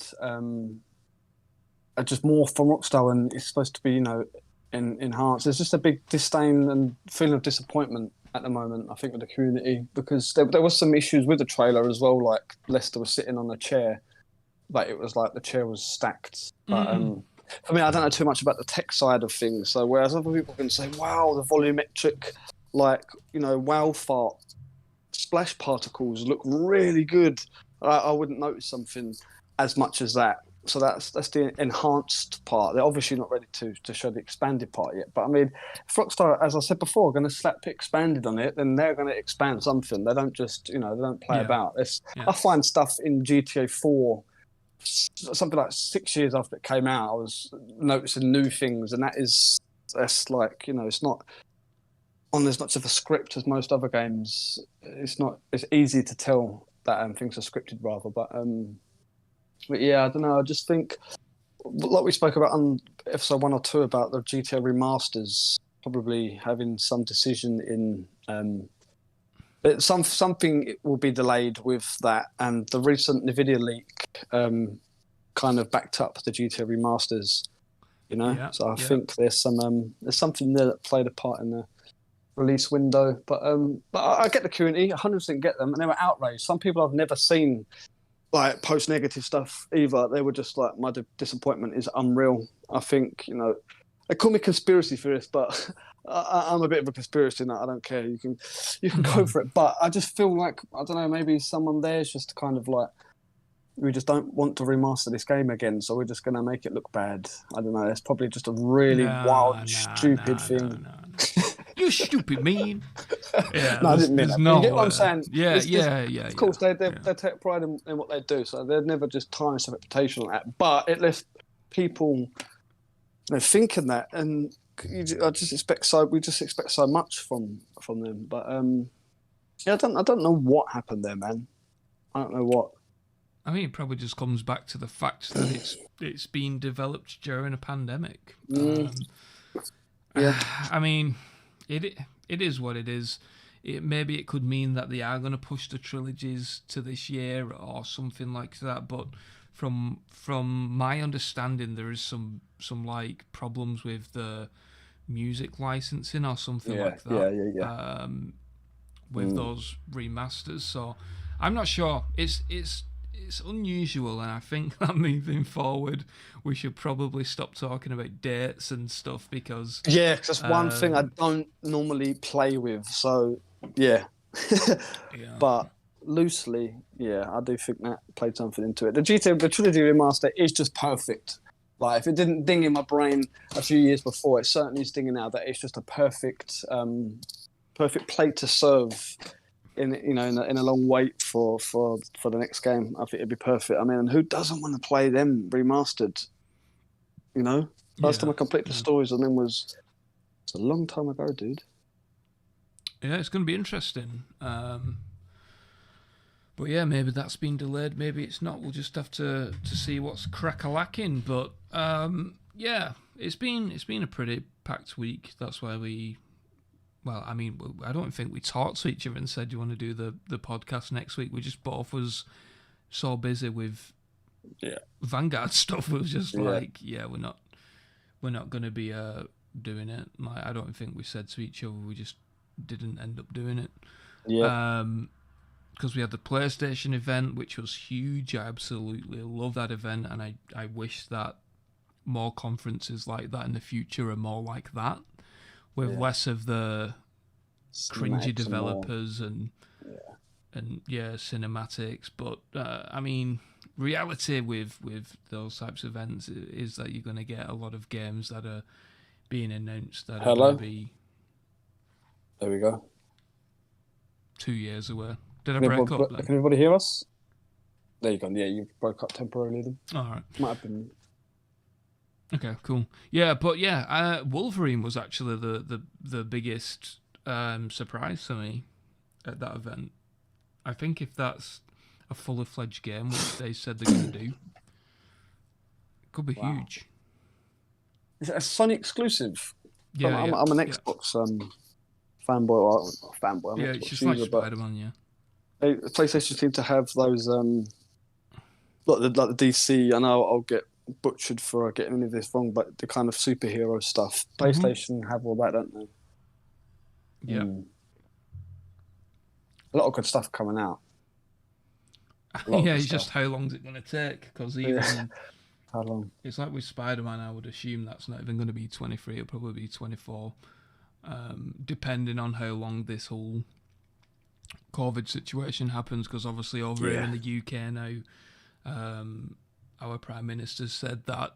just more from Rockstar, and it's supposed to be, you know, enhanced. There's just a big disdain and feeling of disappointment at the moment, I think, with the community, because there was some issues with the trailer as well, like Lester was sitting on a chair, but it was like the chair was stacked. But for me, I don't know too much about the tech side of things. So whereas other people can say, wow, the volumetric, like, you know, wow fart splash particles look really good, I wouldn't notice something as much as that. So that's the enhanced part. They're obviously not ready to show the expanded part yet. But I mean, if Rockstar, as I said before, are going to slap expanded on it, then they're going to expand something. They don't just, you know, they don't play about. I find stuff in GTA 4, something like 6 years after it came out, I was noticing new things, and that's like, you know, it's not on as much of a script as most other games. It's easy to tell that things are scripted rather, but yeah, I don't know. I just think, like we spoke about on episode 1 or 2 about the GTA remasters probably having some decision in something will be delayed with that, and the recent Nvidia leak kind of backed up the GTA remasters, you know. So I think there's something there that played a part in the release window. But I get the community, 100% get them, and they were outraged. Some people I've never seen like post negative stuff either. They were just like, my disappointment is unreal. I think, you know, they call me conspiracy theorist, but I'm a bit of a conspiracy nut. I don't care. You can go for it. But I just feel like, I don't know, maybe someone there is just kind of like, we just don't want to remaster this game again, so we're just going to make it look bad. I don't know. It's probably just a really stupid thing. No. You stupid mean. Yeah, no, I didn't mean that. No, you get what I'm saying? Yeah. Of course, they take pride in what they do, so they'd never just tarnish their reputation like that. But it left people, you know, thinking that, and we just expect so much from them. But yeah, I don't know what happened there, man. I don't know what. I mean, it probably just comes back to the fact that it's been developed during a pandemic. Yeah. I mean, it is what it is. Maybe it could mean that they are going to push the trilogies to this year or something like that. But from my understanding, there is some like problems with the music licensing or something like that. Yeah. With those remasters, so I'm not sure. It's unusual, and I think that moving forward, we should probably stop talking about dates and stuff because that's one thing I don't normally play with. So yeah. But loosely, I do think that played something into it. The Trilogy remaster is just perfect. Like, if it didn't ding in my brain a few years before, it certainly is dinging now that it's just a perfect plate to serve. In a long wait for the next game. I think it'd be perfect. I mean, who doesn't want to play them remastered? You know, last time I completed the stories on them it's a long time ago, dude. Yeah, it's going to be interesting. But yeah, maybe that's been delayed. Maybe it's not. We'll just have to see what's crack-a-lacking. But yeah, it's been a pretty packed week. That's why we. Well, I mean, I don't think we talked to each other and said, "Do you want to do the podcast next week?" We just both was so busy with Vanguard stuff. We was just like, we're not going to be doing it. Like, I don't think we said to each other. We just didn't end up doing it. Yeah. Because we had the PlayStation event, which was huge. I absolutely love that event, and I wish that more conferences like that in the future are more like that. With less of the cringy developers and cinematics, but I mean, reality with those types of events is that you're going to get a lot of games that are being announced that are going to be. There we go. 2 years away. Did I break up? Can everybody hear us? There you go. Yeah, you broke up temporarily then. All right. Might have been. Okay, cool. Yeah, but Wolverine was actually the biggest surprise for me at that event. I think if that's a fully fledged game, which they said they're going to do, it could be huge. Is it a Sony exclusive? Yeah, I'm an Xbox fanboy. Fanboy. Yeah, it's just like Spider-Man. Yeah. PlayStation seem to have those like the DC. I know I'll get butchered for getting any of this wrong, but the kind of superhero stuff. PlayStation have all that, don't they? Yeah. A lot of good stuff coming out. It's just how long is it going to take? Because even how long? It's like with Spider-Man, I would assume that's not even going to be 23. It'll probably be 24, depending on how long this whole COVID situation happens. Because obviously over here in the UK now, our Prime Minister said that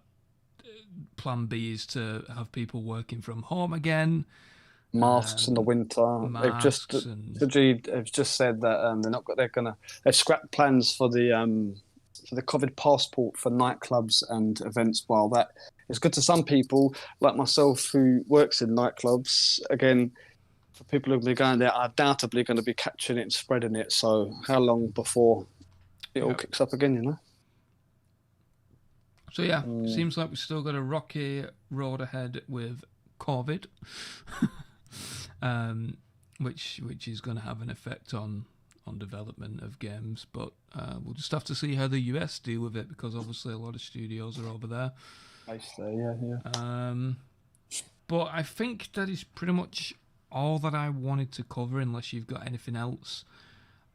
plan B is to have people working from home again. Masks in the winter. They've just said that they've scrapped plans for the COVID passport for nightclubs and events. While that is good to some people, like myself, who works in nightclubs, again, for people who will be going there, are undoubtedly going to be catching it and spreading it. So how long before it all kicks up again, you know? So yeah, seems like we've still got a rocky road ahead with COVID, which is going to have an effect on development of games. But we'll just have to see how the US deal with it, because obviously a lot of studios are over there. But I think that is pretty much all that I wanted to cover, unless you've got anything else.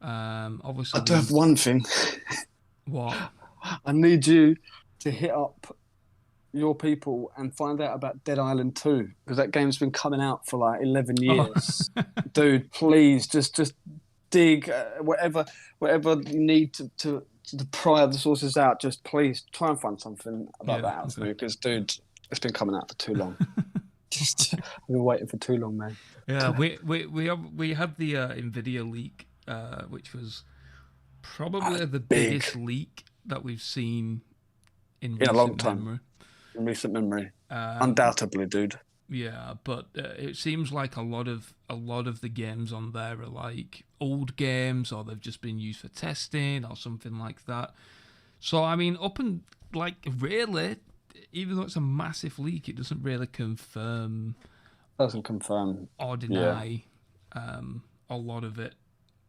Obviously, I do have one thing. What? I need you to hit up your people and find out about Dead Island 2, because that game's been coming out for like 11 years. Dude, please just dig whatever you need to pry the sources out. Just please try and find something about that out for me, because dude, it's been coming out for too long. I've been waiting for too long, man. Yeah, we had the Nvidia leak, which was probably the biggest leak that we've seen in a long time. Memory. In recent memory, undoubtedly, dude. Yeah, but it seems like a lot of the games on there are like old games, or they've just been used for testing or something like that. So I mean, really, even though it's a massive leak, it doesn't really confirm. Doesn't confirm or deny a lot of it,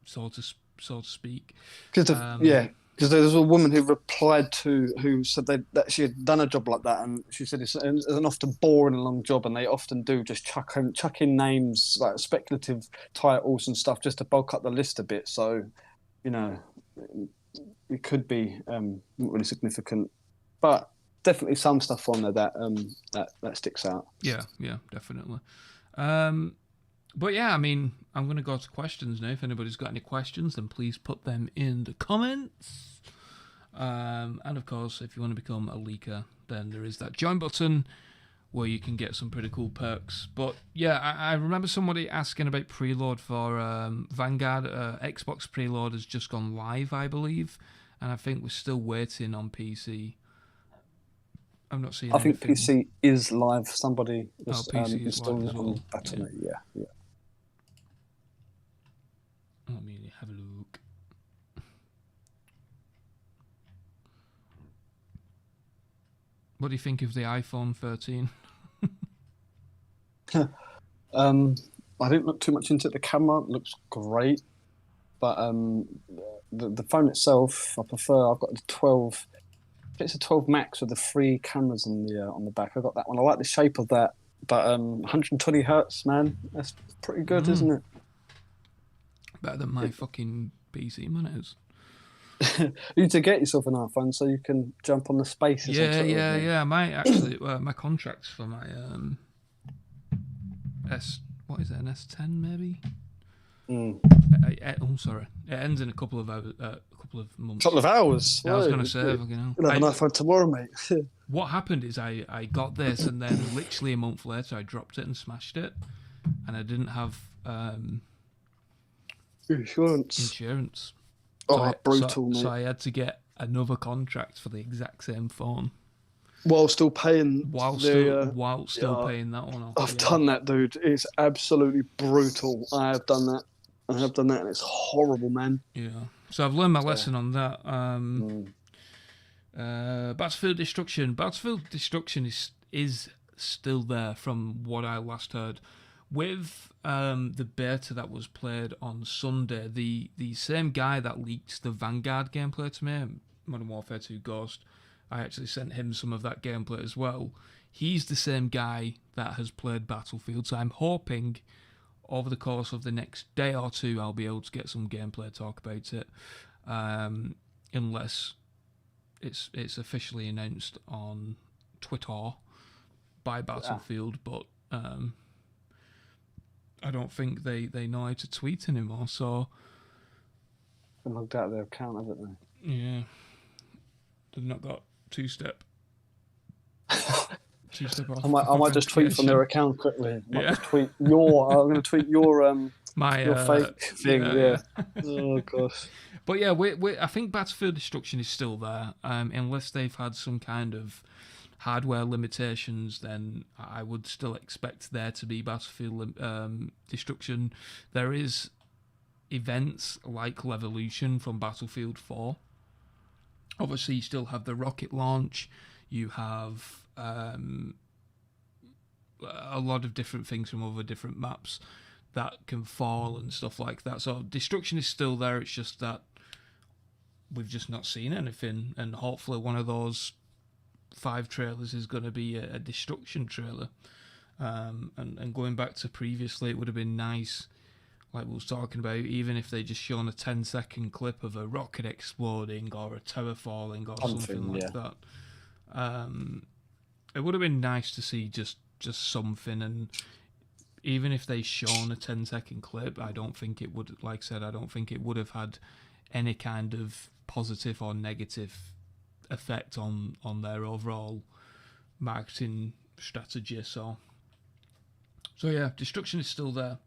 so to speak. Because there was a woman who replied who said that she had done a job like that, and she said it's an often boring and long job, and they often do just chuck in names, like speculative titles and stuff, just to bulk up the list a bit. So, it could be not really significant, but definitely some stuff on there that sticks out. Yeah, definitely. But yeah, I mean, I'm going to go to questions now. If anybody's got any questions, then please put them in the comments. And of course, if you want to become a leaker, then there is that join button where you can get some pretty cool perks. But yeah, I remember somebody asking about preload for Vanguard. Xbox preload has just gone live, I believe, and I think we're still waiting on PC. I'm not seeing. I think PC is live. Somebody was PC is live as well. Yeah. Let me have a look. What do you think of the iPhone 13? I didn't look too much into it. The camera looks great, but the phone itself, I prefer. I've got the 12. It's a 12 Max with the 3 cameras on the back. I got that one. I like the shape of that, but 120 hertz, man, that's pretty good, isn't it? Better than my fucking PC monitors. You need to get yourself an iPhone so you can jump on the Spaces. Yeah. My actually, my contracts for my what is it, an S10 maybe? Sorry, it ends in a couple of hours, months. Couple of hours. Yeah, I was going to say, you'll have an iPhone tomorrow, mate. What happened is I got this, and then literally a month later I dropped it and smashed it, and I didn't have insurance. Brutal, mate. So I had to get another contract for the exact same phone. While still paying paying that one off. I've done that, dude. It's absolutely brutal. I have done that, and it's horrible, man. Yeah. So I've learned my lesson on that. Battlefield Destruction. Battlefield Destruction is still there from what I last heard. With the beta that was played on Sunday, the same guy that leaked the Vanguard gameplay to me, Modern Warfare 2 Ghost, I actually sent him some of that gameplay as well. He's the same guy that has played Battlefield, so I'm hoping over the course of the next day or two I'll be able to get some gameplay talk about it, unless it's officially announced on Twitter by Battlefield, but I don't think they know how to tweet anymore, so... They've logged out of their account, haven't they? Yeah. They've not got two-step. Two-step I might just tweet from their account quickly. I'm going to tweet your fake thing. Yeah. Oh gosh. But yeah, I think Battlefield Destruction is still there, unless they've had some kind of hardware limitations. Then I would still expect there to be Battlefield Destruction. There is events like Levolution from Battlefield 4. Obviously, you still have the rocket launch. You have a lot of different things from other different maps that can fall and stuff like that. So Destruction is still there. It's just that we've just not seen anything. And hopefully one of those 5 trailers is going to be a Destruction trailer. And going back to previously, it would have been nice, like we was talking about, even if they just shown a 10-second clip of a rocket exploding or a tower falling or something like that, it would have been nice to see just something. And even if they shown a 10-second clip, I don't think it would, like I said, I don't think it would have had any kind of positive or negative effect on their overall marketing strategy. So yeah, destruction is still there.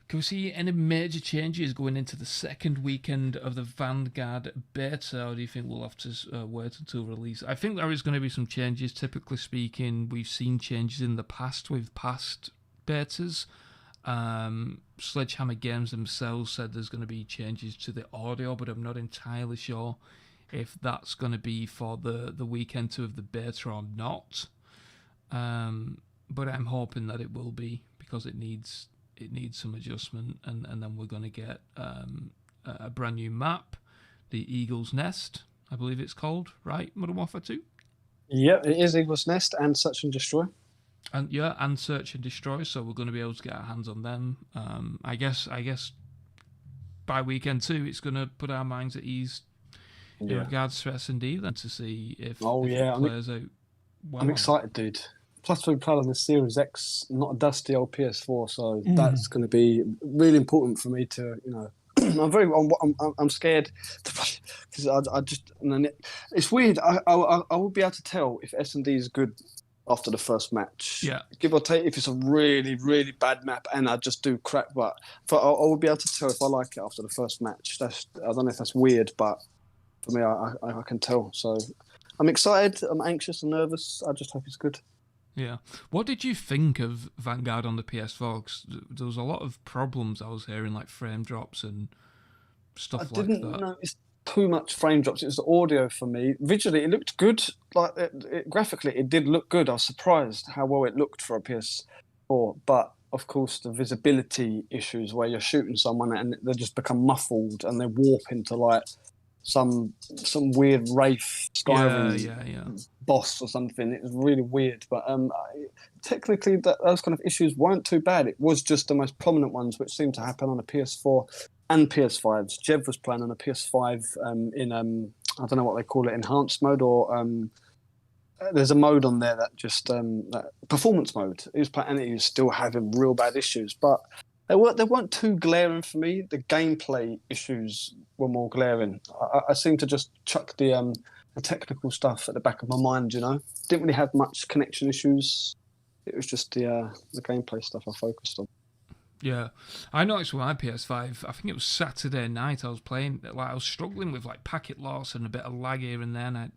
Can we see any major changes going into the second weekend of the Vanguard beta, or do you think we'll have to wait until release? I think there is going to be some changes. Typically speaking, we've seen changes in the past with past betas. Sledgehammer Games themselves said there's going to be changes to the audio, but I'm not entirely sure if that's going to be for the weekend 2 of the beta or not. But I'm hoping that it will be, because it needs some adjustment, and then we're going to get a brand new map, the Eagle's Nest, I believe it's called, right? Modern Warfare 2? Yeah, it is Eagle's Nest and Search and Destroy. And Search and Destroy, so we're going to be able to get our hands on them. I guess by weekend 2 it's going to put our minds at ease in regards to S&D, then, to see if it plays out well. I'm excited, dude. Plus, we play on the Series X, not a dusty old PS4, so that's going to be really important for me to, I'm scared because I just, it's weird. I will be able to tell if S&D is good after the first match. Yeah. Give or take, if it's a really, really bad map and I just do crap, but I will be able to tell if I like it after the first match. I don't know if that's weird, but for me, I can tell. So I'm excited, I'm anxious and nervous. I just hope it's good. Yeah. What did you think of Vanguard on the PS4? 'Cause there was a lot of problems I was hearing, like frame drops and stuff like that. I didn't notice too much frame drops. It was the audio for me. Visually, it looked good. Like graphically, it did look good. I was surprised how well it looked for a PS4. But of course, the visibility issues where you're shooting someone and they just become muffled and they warp into like some weird Wraith Skyrim boss or something. It was really weird, but technically those kind of issues weren't too bad. It was just the most prominent ones, which seemed to happen on a PS4 and PS5s. Jev was playing on a PS5 in I don't know what they call it, enhanced mode, or there's a mode on there that just that performance mode. He was playing and he was still having real bad issues, but they weren't too glaring for me. The gameplay issues were more glaring. I seem to just chuck the technical stuff at the back of my mind, Didn't really have much connection issues. It was just the gameplay stuff I focused on. Yeah. I noticed with my PS5, I think it was Saturday night I was playing, like I was struggling with like packet loss and a bit of lag here and there, and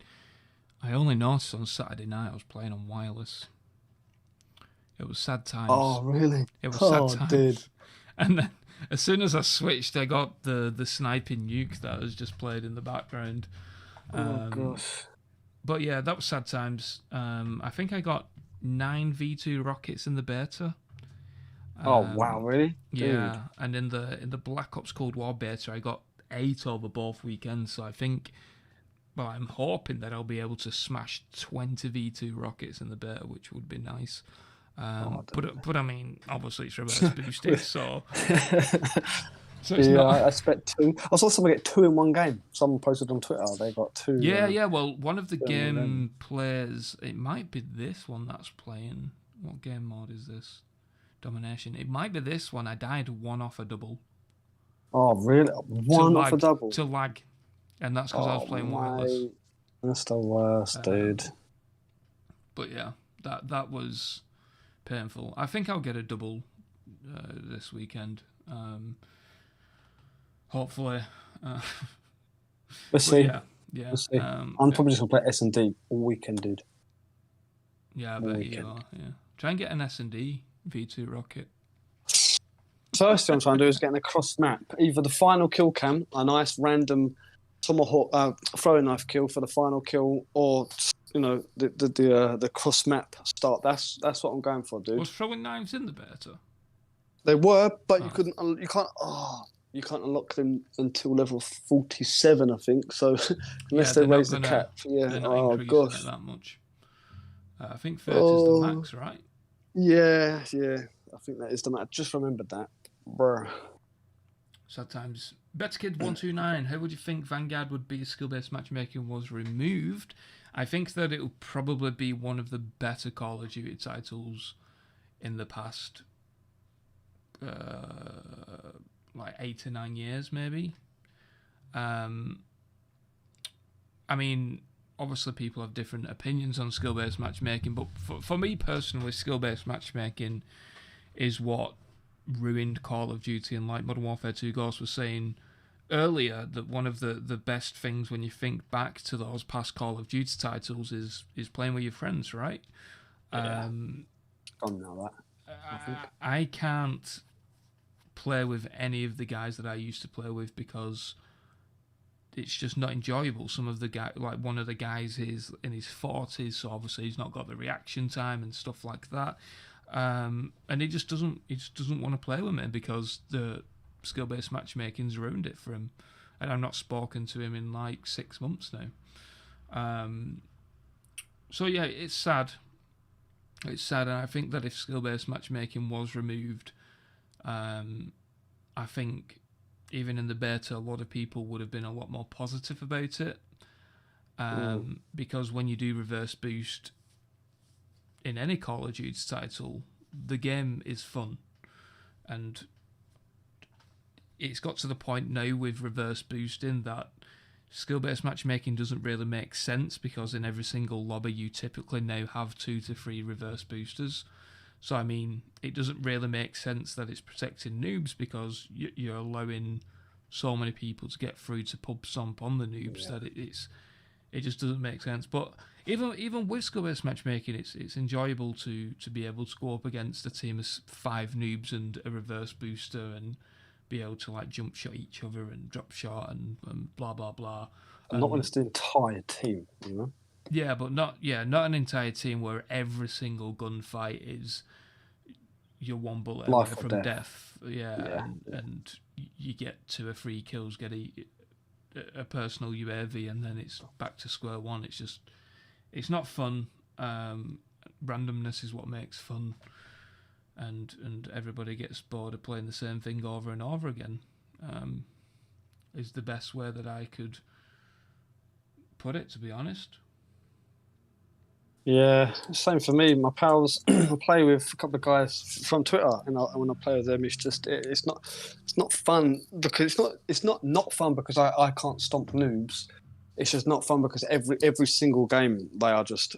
I only noticed on Saturday night I was playing on wireless. It was sad times. Oh, really? It was sad times. Dude. And then as soon as I switched, I got the sniping nuke that was just played in the background. Gosh. But yeah, that was sad times. I think I got 9 V2 rockets in the beta. Oh wow, really? Yeah, Dude. and in the Black Ops Cold War beta, I got 8 over both weekends. So I think, well, I'm hoping that I'll be able to smash 20 V2 rockets in the beta, which would be nice. But I mean, obviously it's reverse boosted, so it's not. I expect 2. I saw someone get 2 in one game. Someone posted on Twitter they got 2. Yeah. Well, one of the game players, it might be this one that's playing. What game mode is this? Domination. It might be this one. I died 1 off a double. Oh really? 1 off a double to lag, and that's because I was playing wireless. That's the worst, dude. But yeah, that was painful. I think I'll get a double this weekend. Hopefully. We'll see. Yeah. We'll see. I'm probably just gonna play S&D all weekend, dude. Yeah, I bet you are. Yeah. Try and get an S&D V2 rocket. First thing I'm trying to do is get a cross map. Either the final kill cam, a nice random tomahawk throwing knife kill for the final kill, or the cross map start. That's what I'm going for, dude. Was throwing knives in the beta? They were, but you can't unlock them until level 47, I think. So unless they raise the cap, they're not increasing it that much. I think 30 is the max, right? Yeah. I think that is the matter. Just remembered that. Bruh. Sad times. BetterKid129, how would you think Vanguard would be if skill-based matchmaking was removed? I think that it will probably be one of the better Call of Duty titles in the past, like 8 to 9 years, maybe. I mean, obviously people have different opinions on skill-based matchmaking, but for me personally, skill-based matchmaking is what ruined Call of Duty. And like Modern Warfare 2 Ghost was saying earlier, that one of the best things when you think back to those past Call of Duty titles is playing with your friends, right? Yeah. Gone now, that. I can't play with any of the guys that I used to play with because it's just not enjoyable. Some of the guys, like one of the guys is in his 40s, so obviously he's not got the reaction time and stuff like that. And he just doesn't want to play with me because the skill-based matchmaking's ruined it for him, and I've not spoken to him in like 6 months now. So yeah, it's sad. It's sad, and I think that if skill-based matchmaking was removed, I think even in the beta, a lot of people would have been a lot more positive about it. Because when you do reverse boost in any Call of Duty title, the game is fun, and it's got to the point now with reverse boosting that skill-based matchmaking doesn't really make sense, because in every single lobby you typically now have 2 to 3 reverse boosters. So I mean, it doesn't really make sense that it's protecting noobs, because you're allowing so many people to get through to pub stomp on the noobs that it just doesn't make sense. But even with skill-based matchmaking, it's enjoyable to be able to go up against a team of 5 noobs and a reverse booster and be able to like jump shot each other and drop shot and blah blah blah. And not when it's the entire team, you know. Yeah, but not an entire team where every single gunfight is you're one bullet away from death. Yeah. And you get 2 or 3 kills, get a personal UAV, and then it's back to square one. It's not fun. Randomness is what makes fun, and everybody gets bored of playing the same thing over and over again. Is the best way that I could put it, to be honest. Yeah, same for me. My pals, I play with a couple of guys from Twitter, and when I play with them, it's not fun, because it's not fun because I can't stomp noobs. It's just not fun because every single game they just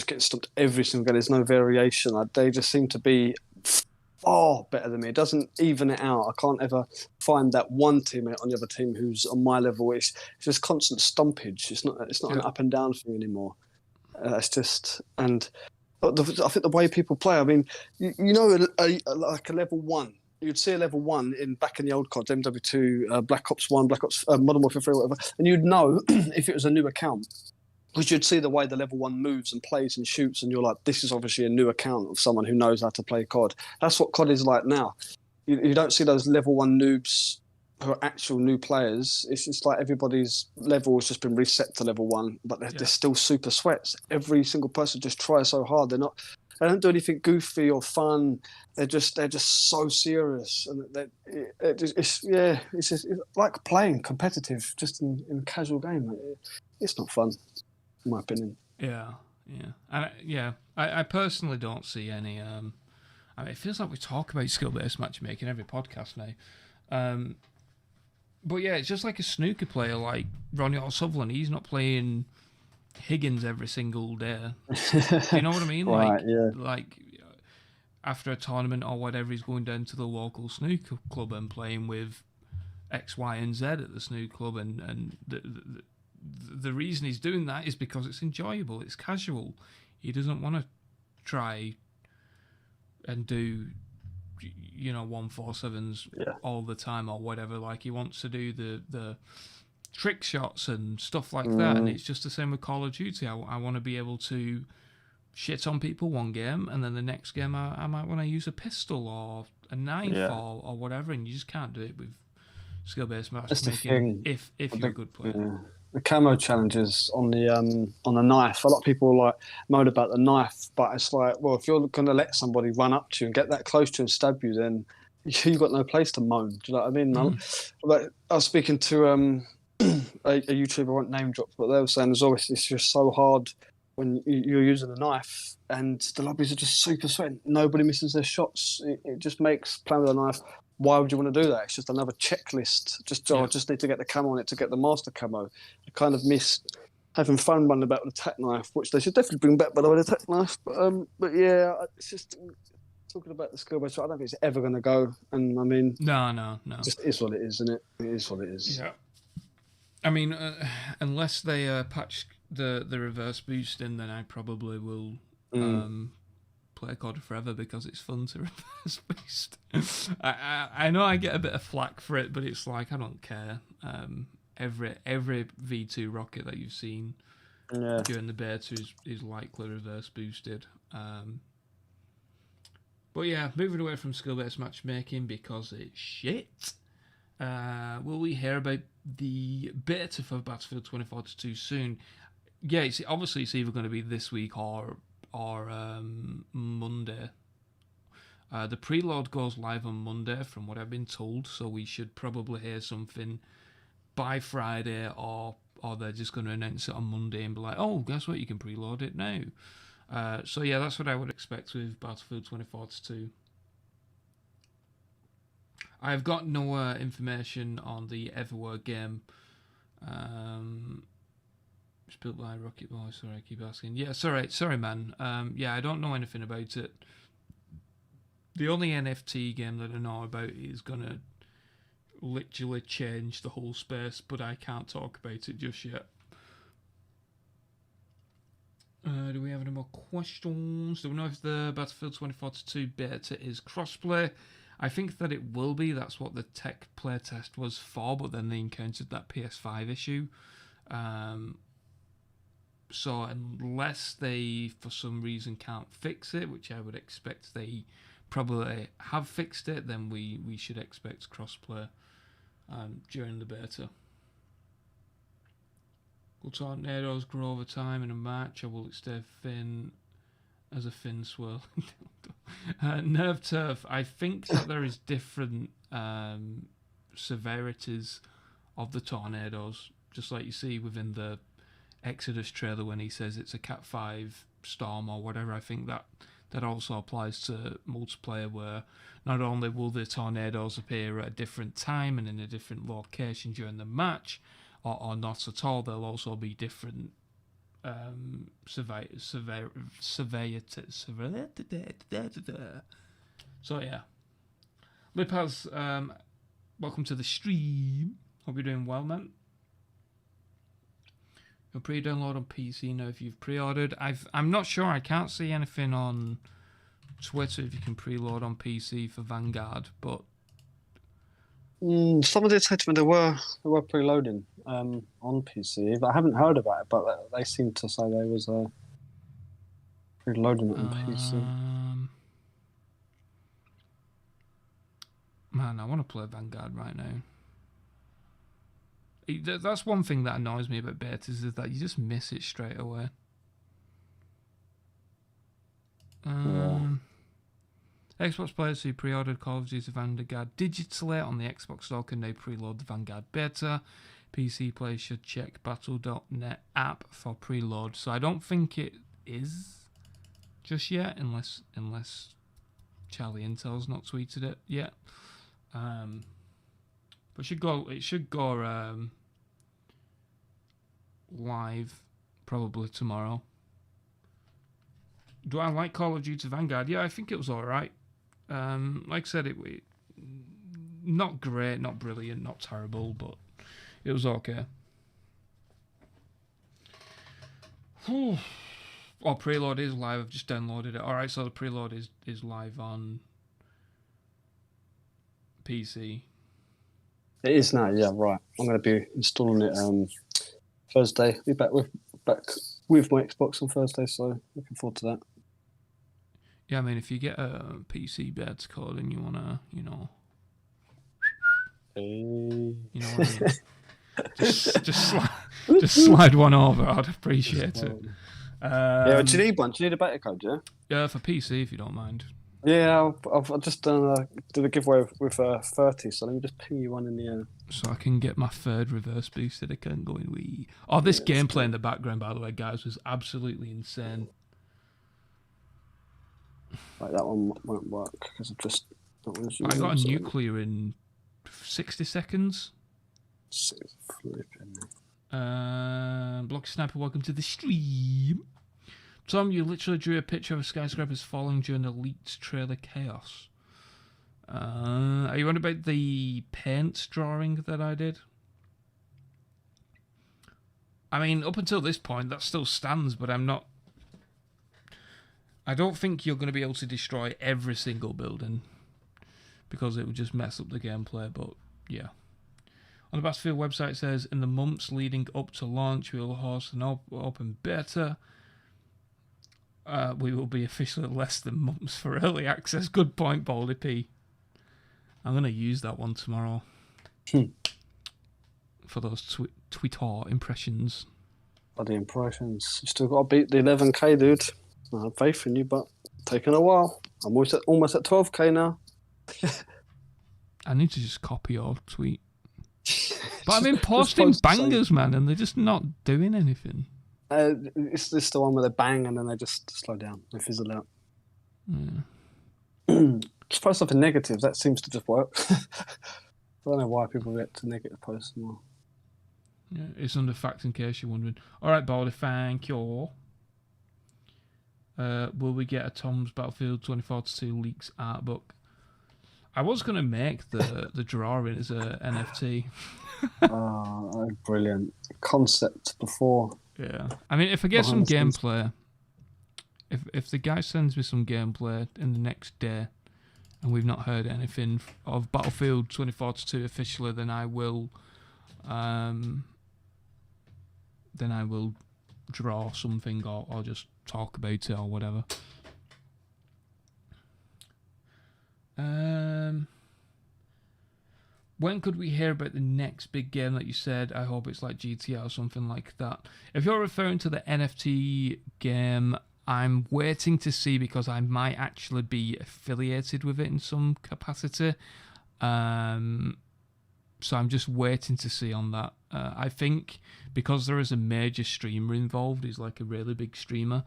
get stomped every single game. There's no variation. They just seem to be far better than me. It doesn't even it out. I can't ever find that one teammate on the other team who's on my level. It's just constant stompage. It's not an up and down thing anymore. It's just, and I think the way people play, I mean, you know, like a level 1, you'd see a level 1 back in the old CODs, MW2, Black Ops 1, Black Ops, Modern Warfare 3, whatever, and you'd know if it was a new account, because you'd see the way the level 1 moves and plays and shoots, and you're like, this is obviously a new account of someone who knows how to play COD. That's what COD is like now. You don't see those level 1 noobs who are actual new players. It's just like everybody's level has just been reset to level 1, but they're still super sweats. Every single person just tries so hard. They don't do anything goofy or fun. They're just so serious, and it's just like playing competitive just in a casual game. It's not fun, in my opinion. Yeah, and I personally don't see any. I mean, it feels like we talk about skill-based matchmaking every podcast now. But yeah, it's just like a snooker player like Ronnie O'Sullivan. He's not playing Higgins every single day. You know what I mean? Right, like after a tournament or whatever, he's going down to the local snooker club and playing with X, Y, and Z at the snooker club. And the reason he's doing that is because it's enjoyable. It's casual. He doesn't want to try and do 147s all the time or whatever. Like, he wants to do the trick shots and stuff like that, and it's just the same with Call of Duty. I want to be able to shit on people one game, and then the next game I might want to use a pistol or a knife or whatever, and you just can't do it with skill-based matchmaking if you're a good player. the camo challenges on the knife. A lot of people like moan about the knife, but it's like, well, if you're going to let somebody run up to you and get that close to you and stab you, then you've got no place to moan. Do you know what I mean? Like, I was speaking to a YouTuber, I won't name drop, but they were saying it's just so hard when you're using a knife and the lobbies are just super sweating. Nobody misses their shots. It just makes playing with a knife. Why would you want to do that? It's just another checklist. I just need to get the camo on it to get the master camo. I kind of miss having fun running about with a tack knife, which they should definitely bring back, by the way, the tack knife. But yeah, it's just talking about the skill base. I don't think it's ever going to go. And I mean, no. It just is what it is, isn't it? It is what it is. Yeah. I mean, unless they patch the reverse boost in, then I probably will play COD forever because it's fun to reverse boost. I know I get a bit of flack for it, but it's like I don't care. Every V2 rocket that you've seen during the beta is likely reverse boosted. But yeah, moving away from skill-based matchmaking because it's shit. Will we hear about the beta for Battlefield 2042 soon? Yeah, obviously it's either going to be this week or Monday. The preload goes live on Monday, from what I've been told, so we should probably hear something by Friday, or they're just going to announce it on Monday and be like, oh, guess what, you can preload it now. So yeah, that's what I would expect with Battlefield 2042. I've got no information on the Everword game. It's built by Rocket Boy. Sorry, I keep asking. Yeah, sorry, man. Yeah, I don't know anything about it. The only NFT game that I know about is gonna literally change the whole space, but I can't talk about it just yet. Do we have any more questions? Do we know if the Battlefield 2042 beta is crossplay? I think that it will be. That's what the tech playtest was for, but then they encountered that PS5 issue. So unless they, for some reason, can't fix it, which I would expect they probably have fixed it, then we should expect crossplay during the beta. Will tornadoes grow over time in a match, or will it stay thin as a fin swirl? Nerve turf. I think that there is different severities of the tornadoes, just like you see within the Exodus trailer when he says it's a Cat 5 storm or whatever. I think that also applies to multiplayer, where not only will the tornadoes appear at a different time and in a different location during the match, or not at all, there'll also be different severity. So yeah, Lipaz, welcome to the stream. Hope you're doing well, man. You'll pre-download on PC now if you've pre-ordered. I'm not sure. I can't see anything on Twitter if you can preload on PC for Vanguard, but someone did say to me they were preloading on PC, but I haven't heard about it. But they seem to say they was preloading it on PC. Man, I want to play Vanguard right now. That's one thing that annoys me about betas, is that you just miss it straight away. Xbox players who pre-ordered Call of Duty Vanguard digitally on the Xbox Store can now preload the Vanguard beta. PC players should check Battle.net app for preload. So I don't think it is just yet, unless Charlie Intel's not tweeted it yet. But it should go live probably tomorrow. Do I like Call of Duty Vanguard? Yeah, I think it was alright. Like I said, it not great, not brilliant, not terrible, but it was okay. Oh, preload is live. I've just downloaded it. Alright, so the preload is live on PC. It is now, yeah, right. I'm going to be installing it Thursday. Be back with my Xbox on Thursday, so looking forward to that. Yeah, I mean, if you get a PC beta code and you want to, you know what I mean? just slide one over. I'd appreciate it. Yeah, do you need one? Do you need a beta code? Yeah. Yeah, for PC if you don't mind. Yeah, I've just did a giveaway with 30, so let me just ping you one in the. So I can get my third reverse boosted account going. This gameplay in the background, by the way, guys, was absolutely insane. Like that one won't work because I've just. I got a nuclear in 60 seconds. Block Sniper, welcome to the stream. Tom, you literally drew a picture of a skyscrapers falling during the leaked trailer chaos. Are you on about the paint drawing that I did? I mean, up until this point, that still stands, but I'm not... I don't think you're going to be able to destroy every single building, because it would just mess up the gameplay, but yeah. On the Battlefield website, it says, in the months leading up to launch, we will host an open beta. We will be officially less than months for early access. Good point, Baldy P. I'm going to use that one tomorrow. For those Twitter impressions. Bloody impressions. You still got to beat the 11k, dude. I have faith in you, but taking a while. I'm almost at 12k now. I need to just copy your tweet. But I've been posting bangers, man, and they're just not doing anything. It's the one where they bang and then they just slow down. They fizzle out. Yeah. Just post something negative. That seems to just work. I don't know why people react to negative posts more. Yeah, it's under fact in case you're wondering. All right, Baldy, thank you. Will we get a Tom's Battlefield 2042 leaks art book? I was going to make the drawing as a NFT. Oh, brilliant concept before. Yeah, I mean, if I get some gameplay, if the guy sends me some gameplay in the next day, and we've not heard anything of Battlefield 2042 officially, then I will draw something or just talk about it or whatever. When could we hear about the next big game that you said? I hope it's like GTA or something like that. If you're referring to the NFT game, I'm waiting to see because I might actually be affiliated with it in some capacity. So I'm just waiting to see on that. I think because there is a major streamer involved, he's like a really big streamer,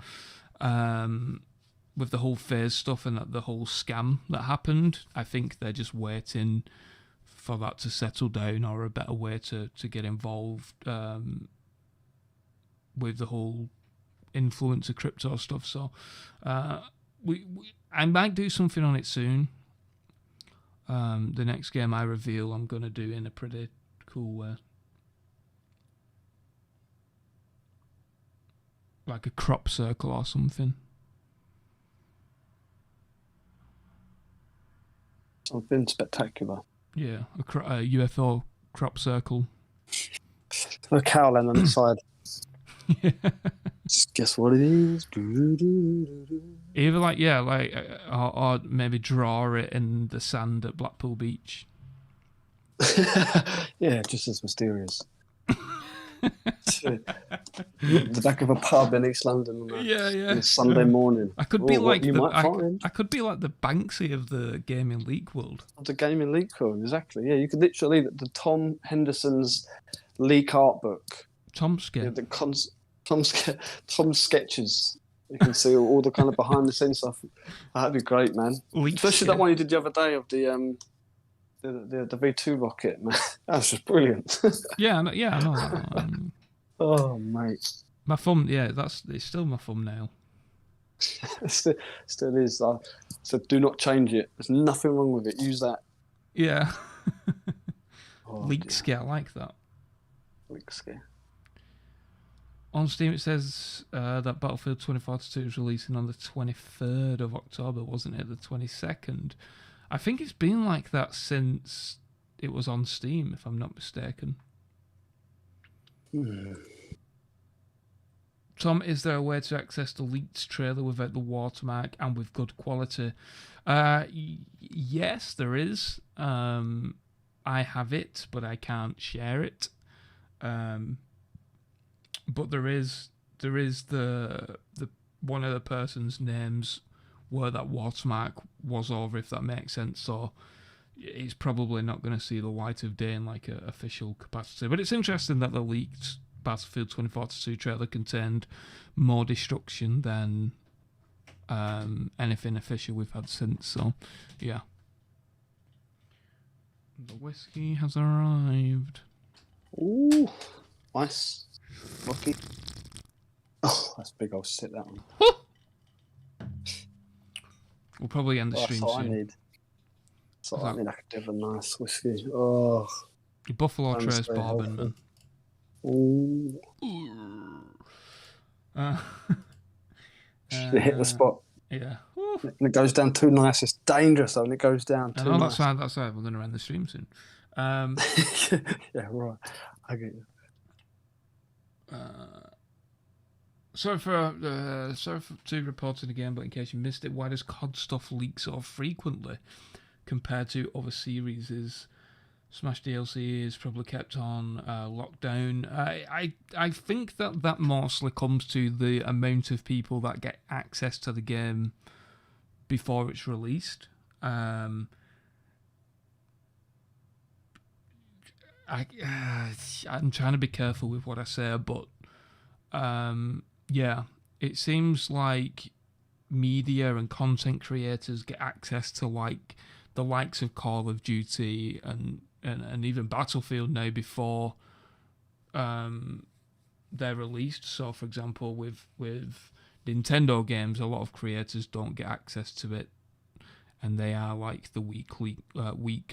with the whole phase stuff and the whole scam that happened, I think they're just waiting for that to settle down or a better way to get involved with the whole influencer crypto stuff. So I might do something on it soon. The next game I reveal, I'm going to do in a pretty cool way. Like a crop circle or something. Something spectacular. Yeah, a UFO crop circle. A cowland on the side. Yeah. Guess what it is? Either or maybe draw it in the sand at Blackpool Beach. Yeah, just as mysterious. The back of a pub in East London on a Sunday morning. I could be like the Banksy of the gaming leak world. The gaming leak world, exactly. Yeah, you could literally the Tom Henderson's leak art book. Tom sketch. Yeah, Tom sketches. You can see all the kind of behind the scenes stuff. That'd be great, man. Especially that one you did the other day of the V2 rocket, man. That was just brilliant. I know that. Oh, mate. My thumb, it's still my thumbnail. still is. So do not change it. There's nothing wrong with it. Use that. Yeah. Leak scare, I like that. Leak scare. On Steam, it says that Battlefield 2042 is releasing on the 23rd of October, wasn't it? The 22nd. I think it's been like that since it was on Steam, if I'm not mistaken. Tom, is there a way to access the leaked trailer without the watermark and with good quality? Yes, there is. I have it, but I can't share it. But there is the one of the person's names where that watermark was over, if that makes sense. So it's probably not going to see the light of day in like an official capacity. But it's interesting that the leaked Battlefield 2042 trailer contained more destruction than anything official we've had since. So yeah, the whiskey has arrived. Ooh, nice. Lucky. Oh, that's a big old sit, that one. We'll probably end the stream That's what soon. I need. So I need like a bit of a nice whiskey. Oh, Buffalo Trace bourbon, man. Ooh. Hit the spot. Yeah. And it goes down too nice. It's dangerous, though, and it goes down too nice. That's right. We're going to end the stream soon. Yeah, right. I get you. Sorry to reporting again, but in case you missed it, why does COD stuff leak so frequently compared to other series? Is Smash DLC is probably kept on lockdown. I think that mostly comes to the amount of people that get access to the game before it's released. I'm trying to be careful with what I say, but yeah, it seems like media and content creators get access to like the likes of Call of Duty and even Battlefield now before they're released. So, for example, with Nintendo games, a lot of creators don't get access to it, and they are like the weak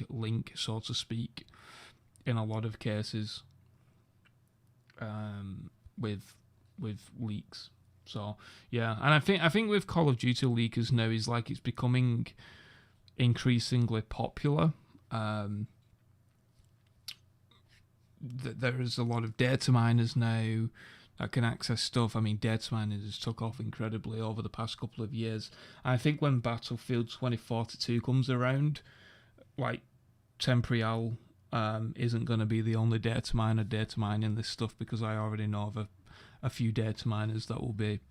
link, so to speak, in a lot of cases with leaks. So yeah, and I think with Call of Duty leakers now is like it's becoming increasingly popular. There is a lot of data miners now that can access stuff. I mean, data mining has took off incredibly over the past couple of years. And I think when Battlefield 2042 comes around, like Temporal isn't going to be the only data miner mining this stuff, because I already know of a few data miners that will be,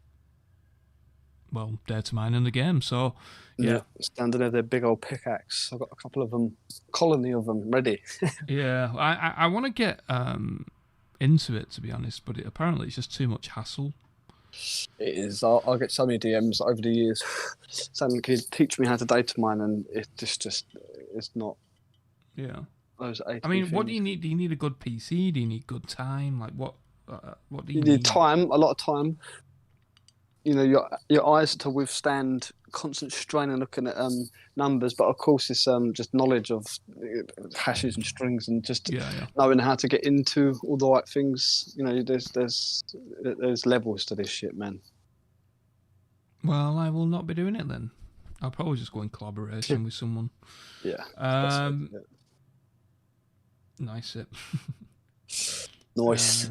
well, data mining the game. So yeah, standing there, their big old pickaxe. I've got a couple of them, colony of them ready. Yeah, I want to get into it, to be honest, but apparently it's just too much hassle. It is. I'll get so many DMs over the years saying, "Can you teach me how to data mine?" And it's just it's not. Yeah. Those I mean, what do you need? Do you need a good PC? Do you need good time? Like what do you need? You need time, a lot of time. You know, your eyes to withstand constant strain and looking at numbers, but of course it's just knowledge of hashes and strings and just knowing how to get into all the right things. You know, there's levels to this shit, man. Well, I will not be doing it then. I'll probably just go in collaboration with someone. Yeah. Nice it. Nice.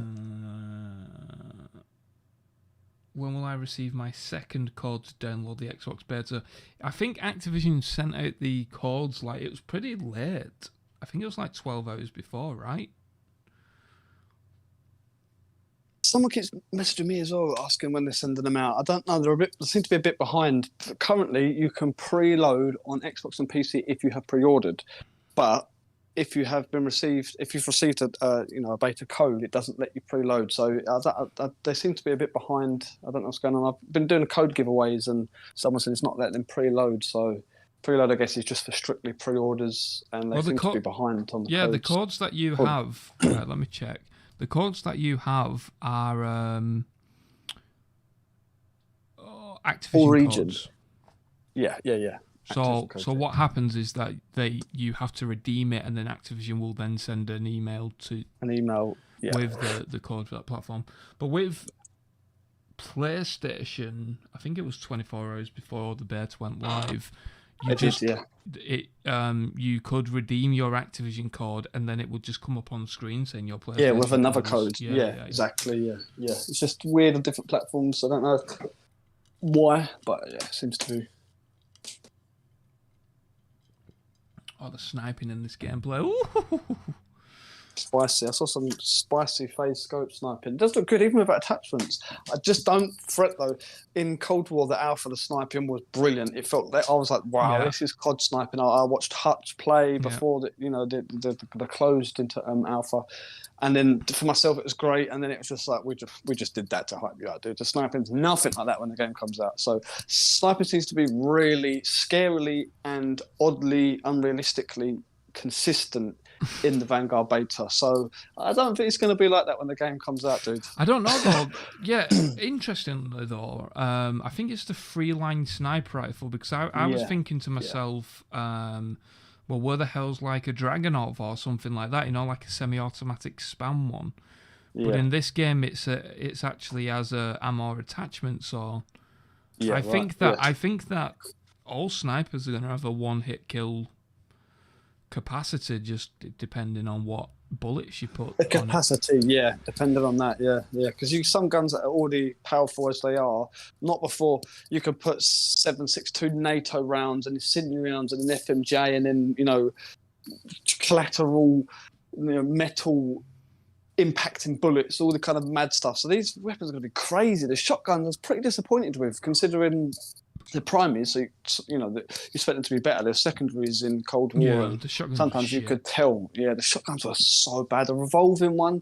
When will I receive my second code to download the Xbox beta? I think Activision sent out the codes, like, it was pretty late. I think it was like 12 hours before, right? Someone keeps messaging me as well, asking when they're sending them out. I don't know. They seem to be a bit behind. Currently, you can preload on Xbox and PC if you have pre-ordered, but if you've received a beta code, it doesn't let you preload. So they seem to be a bit behind. I don't know what's going on. I've been doing code giveaways, and someone said it's not letting them preload. So preload, I guess, is just for strictly pre-orders, and they seem to be behind on the codes. The codes that you have. Right, let me check. The codes that you have are Activision codes. Yeah. So what happens is that you have to redeem it, and then Activision will then send an email with the code for that platform. But with PlayStation, I think it was 24 hours before the beta went live. You could redeem your Activision code, and then it would just come up on screen saying your PlayStation. Yeah, with another code. Yeah, exactly. Yeah. It's just weird on different platforms. I don't know why, but yeah, it seems to be. Oh, the sniping in this gameplay. Ooh. Spicy. I saw some spicy phase scope sniping. It does look good, even without attachments. I just don't fret though. In Cold War, the alpha, the sniping was brilliant. It felt that I was like, wow, this is COD sniping. I watched Hutch play before the closed into alpha, and then for myself it was great. And then it was just like we just did that to hype you out, dude. The sniping's nothing like that when the game comes out. So sniping seems to be really scarily and oddly, unrealistically consistent in the Vanguard beta, so I don't think it's going to be like that when the game comes out, dude. I don't know though. Yeah, interestingly though, I think it's the three-line sniper rifle, because I was thinking to myself, well, where the hell's like a Dragonov or something like that, like a semi-automatic spam one. But in this game, it's actually has a ammo attachment, so I think that all snipers are going to have a one-hit kill capacity, just depending on what bullets you put. The capacity, depending on that, because some guns that are already powerful as they are, not before you could put 7.62 NATO rounds and incendiary rounds and an FMJ and then collateral, metal impacting bullets, all the kind of mad stuff. So these weapons are going to be crazy. The shotgun I was pretty disappointed with, considering the primaries, so you expect them to be better. The secondaries in Cold War, and sometimes you could tell. Yeah, the shotguns were so bad. The revolving one,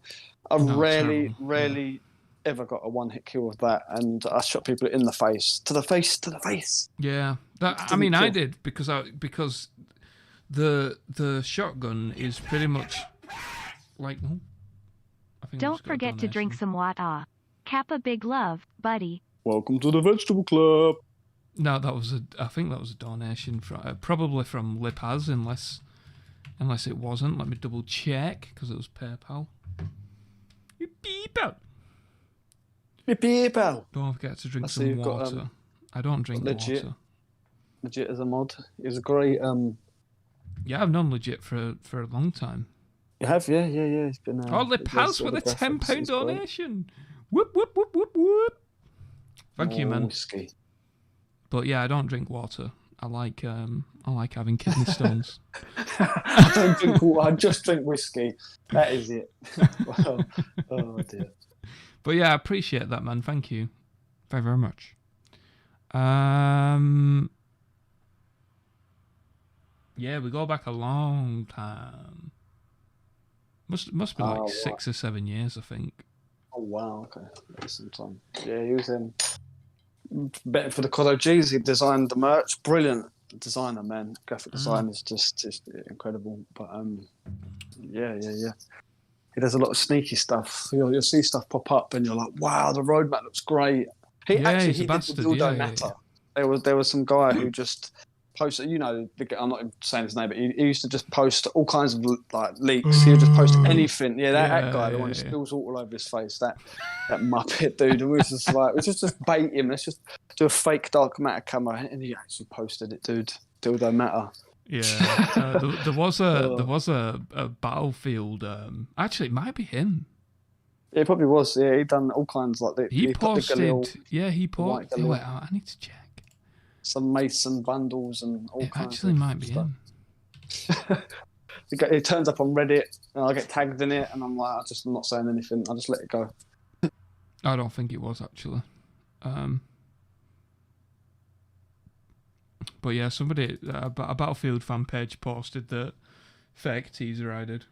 I rarely ever got a one-hit kill with that, and I shot people in the face, to the face. Yeah, I did because the shotgun is pretty much like. Don't forget to drink some water. Kappa, big love, buddy. Welcome to the vegetable club. No, I think that was a donation probably from Lipaz, unless it wasn't. Let me double check, because it was PayPal. PayPal. Don't forget to drink some water. I don't drink water. Legit as a mod. It was a great. Yeah, I've known Legit for a long time. You have, yeah. It's been. Lipaz with a £10 donation. Whoop whoop whoop whoop whoop. Thank you, man. Whiskey. But yeah, I don't drink water. I like having kidney stones. I don't drink water. I just drink whiskey. That is it. Oh dear. But yeah, I appreciate that, man. Thank you very, very much. Yeah, we go back a long time. Must be like 6 or 7 years, I think. Oh wow, okay, that's some time. Yeah, he was betting for the COD OGs. He designed the merch. Brilliant designer, man. Graphic design is just incredible. But yeah. He does a lot of sneaky stuff. You'll see stuff pop up, and you're like, wow, the roadmap looks great. He did the Dildo Natter. There was some guy who just posted, I'm not even saying his name, but he used to just post all kinds of like leaks. He would just post anything. Yeah, that guy, the one who spills all over his face, that Muppet dude. And we was just like, just bait him. Let's just do a fake dark matter camera, and he actually posted it, dude. Dildo Matter. Yeah, there was a Battlefield. Actually, it might be him. Yeah, it probably was. Yeah, he done all kinds like that. He posted. He posted. Wait, I need to check. Some Mason bundles and all kinds. Actually, might be him. It turns up on Reddit, and I get tagged in it, and I'm like, I'm not saying anything. I just let it go. I don't think it was actually. But yeah, somebody a Battlefield fan page posted that fake teaser I did.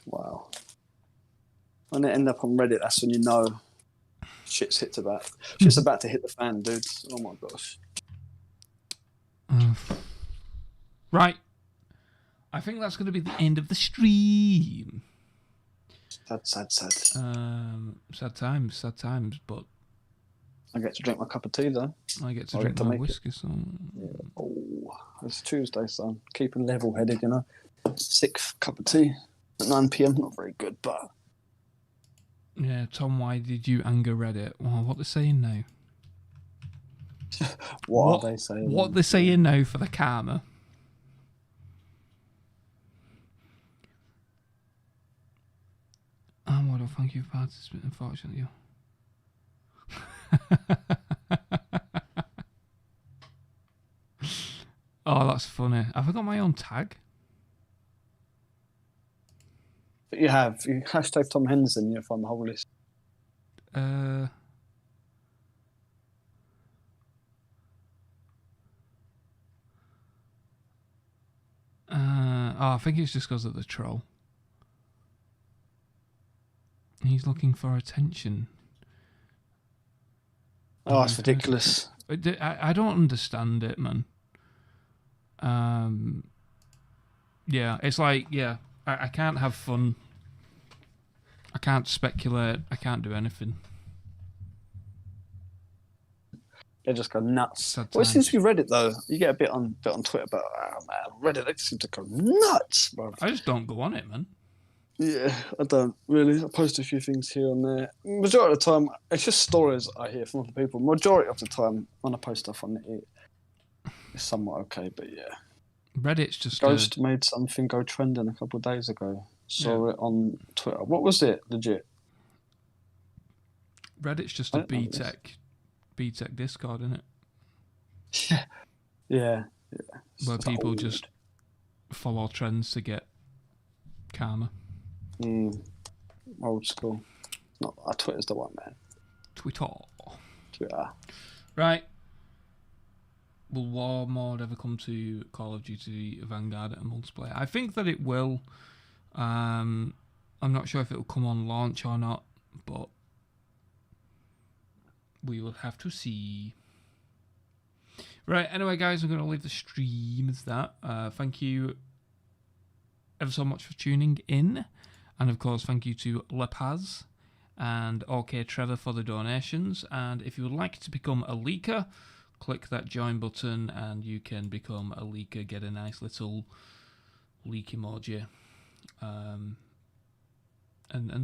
Wow. When it end up on Reddit, that's when you know shit's about to hit the fan, dude. Oh my gosh. Right. I think that's going to be the end of the stream. Sad. Sad times, but I get to drink my cup of tea though. I get to drink my whiskey, so yeah. Oh, it's Tuesday, so I'm keeping level-headed, 6th cup of tea at 9 p.m. Not very good, but yeah. Tom, why did you anger Reddit? Well, what they're saying now? What are they saying? What they're saying now for the karma? What a thank you for participating, unfortunately. Oh, that's funny. Have I got my own tag? You have. You hashtag Tom Henderson, you'll find the whole list. I think it's just because of the troll. He's looking for attention. Oh, that's ridiculous. I don't understand it, man. Yeah, it's like, I can't have fun. I can't speculate. I can't do anything. They just go nuts. Well, it seems to be Reddit, though. You get a bit on Twitter, but Reddit, they seem to go nuts, bro. I just don't go on it, man. Yeah, I don't really. I post a few things here and there. Majority of the time, it's just stories I hear from other people. Majority of the time, when I post stuff on it, it's somewhat okay, but yeah. Reddit's just... Ghost made something go trending a couple of days ago. Saw it on Twitter. What was it, legit? Reddit's just a BTEC Discord, isn't it? Yeah. Where people just follow trends to get karma. Old school. Not Twitter's the one, man. Twitter. Right. Will war mode ever come to Call of Duty Vanguard and multiplayer? I think that it will. I'm not sure if it will come on launch or not, but we will have to see. Right, anyway, guys, I'm going to leave the stream as that. Thank you ever so much for tuning in. And, of course, thank you to Lepaz and OK Trevor for the donations. And if you would like to become a leaker, click that join button and you can become a leaker, get a nice little leak emoji. And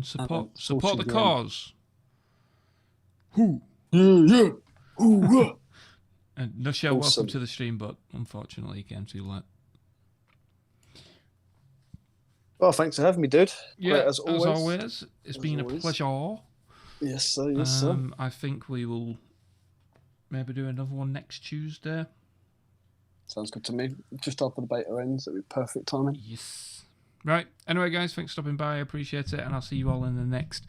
support the cause. Who? Yeah. And Nushel, welcome to the stream, but unfortunately you came too late. Well, thanks for having me, dude. Yeah, as always. It's been a pleasure. Yes, sir. Yes, sir. I think we will maybe do another one next Tuesday. Sounds good to me. Just after the beta ends, it'll be perfect timing. Yes. Right. Anyway, guys, thanks for stopping by. I appreciate it, and I'll see you all in the next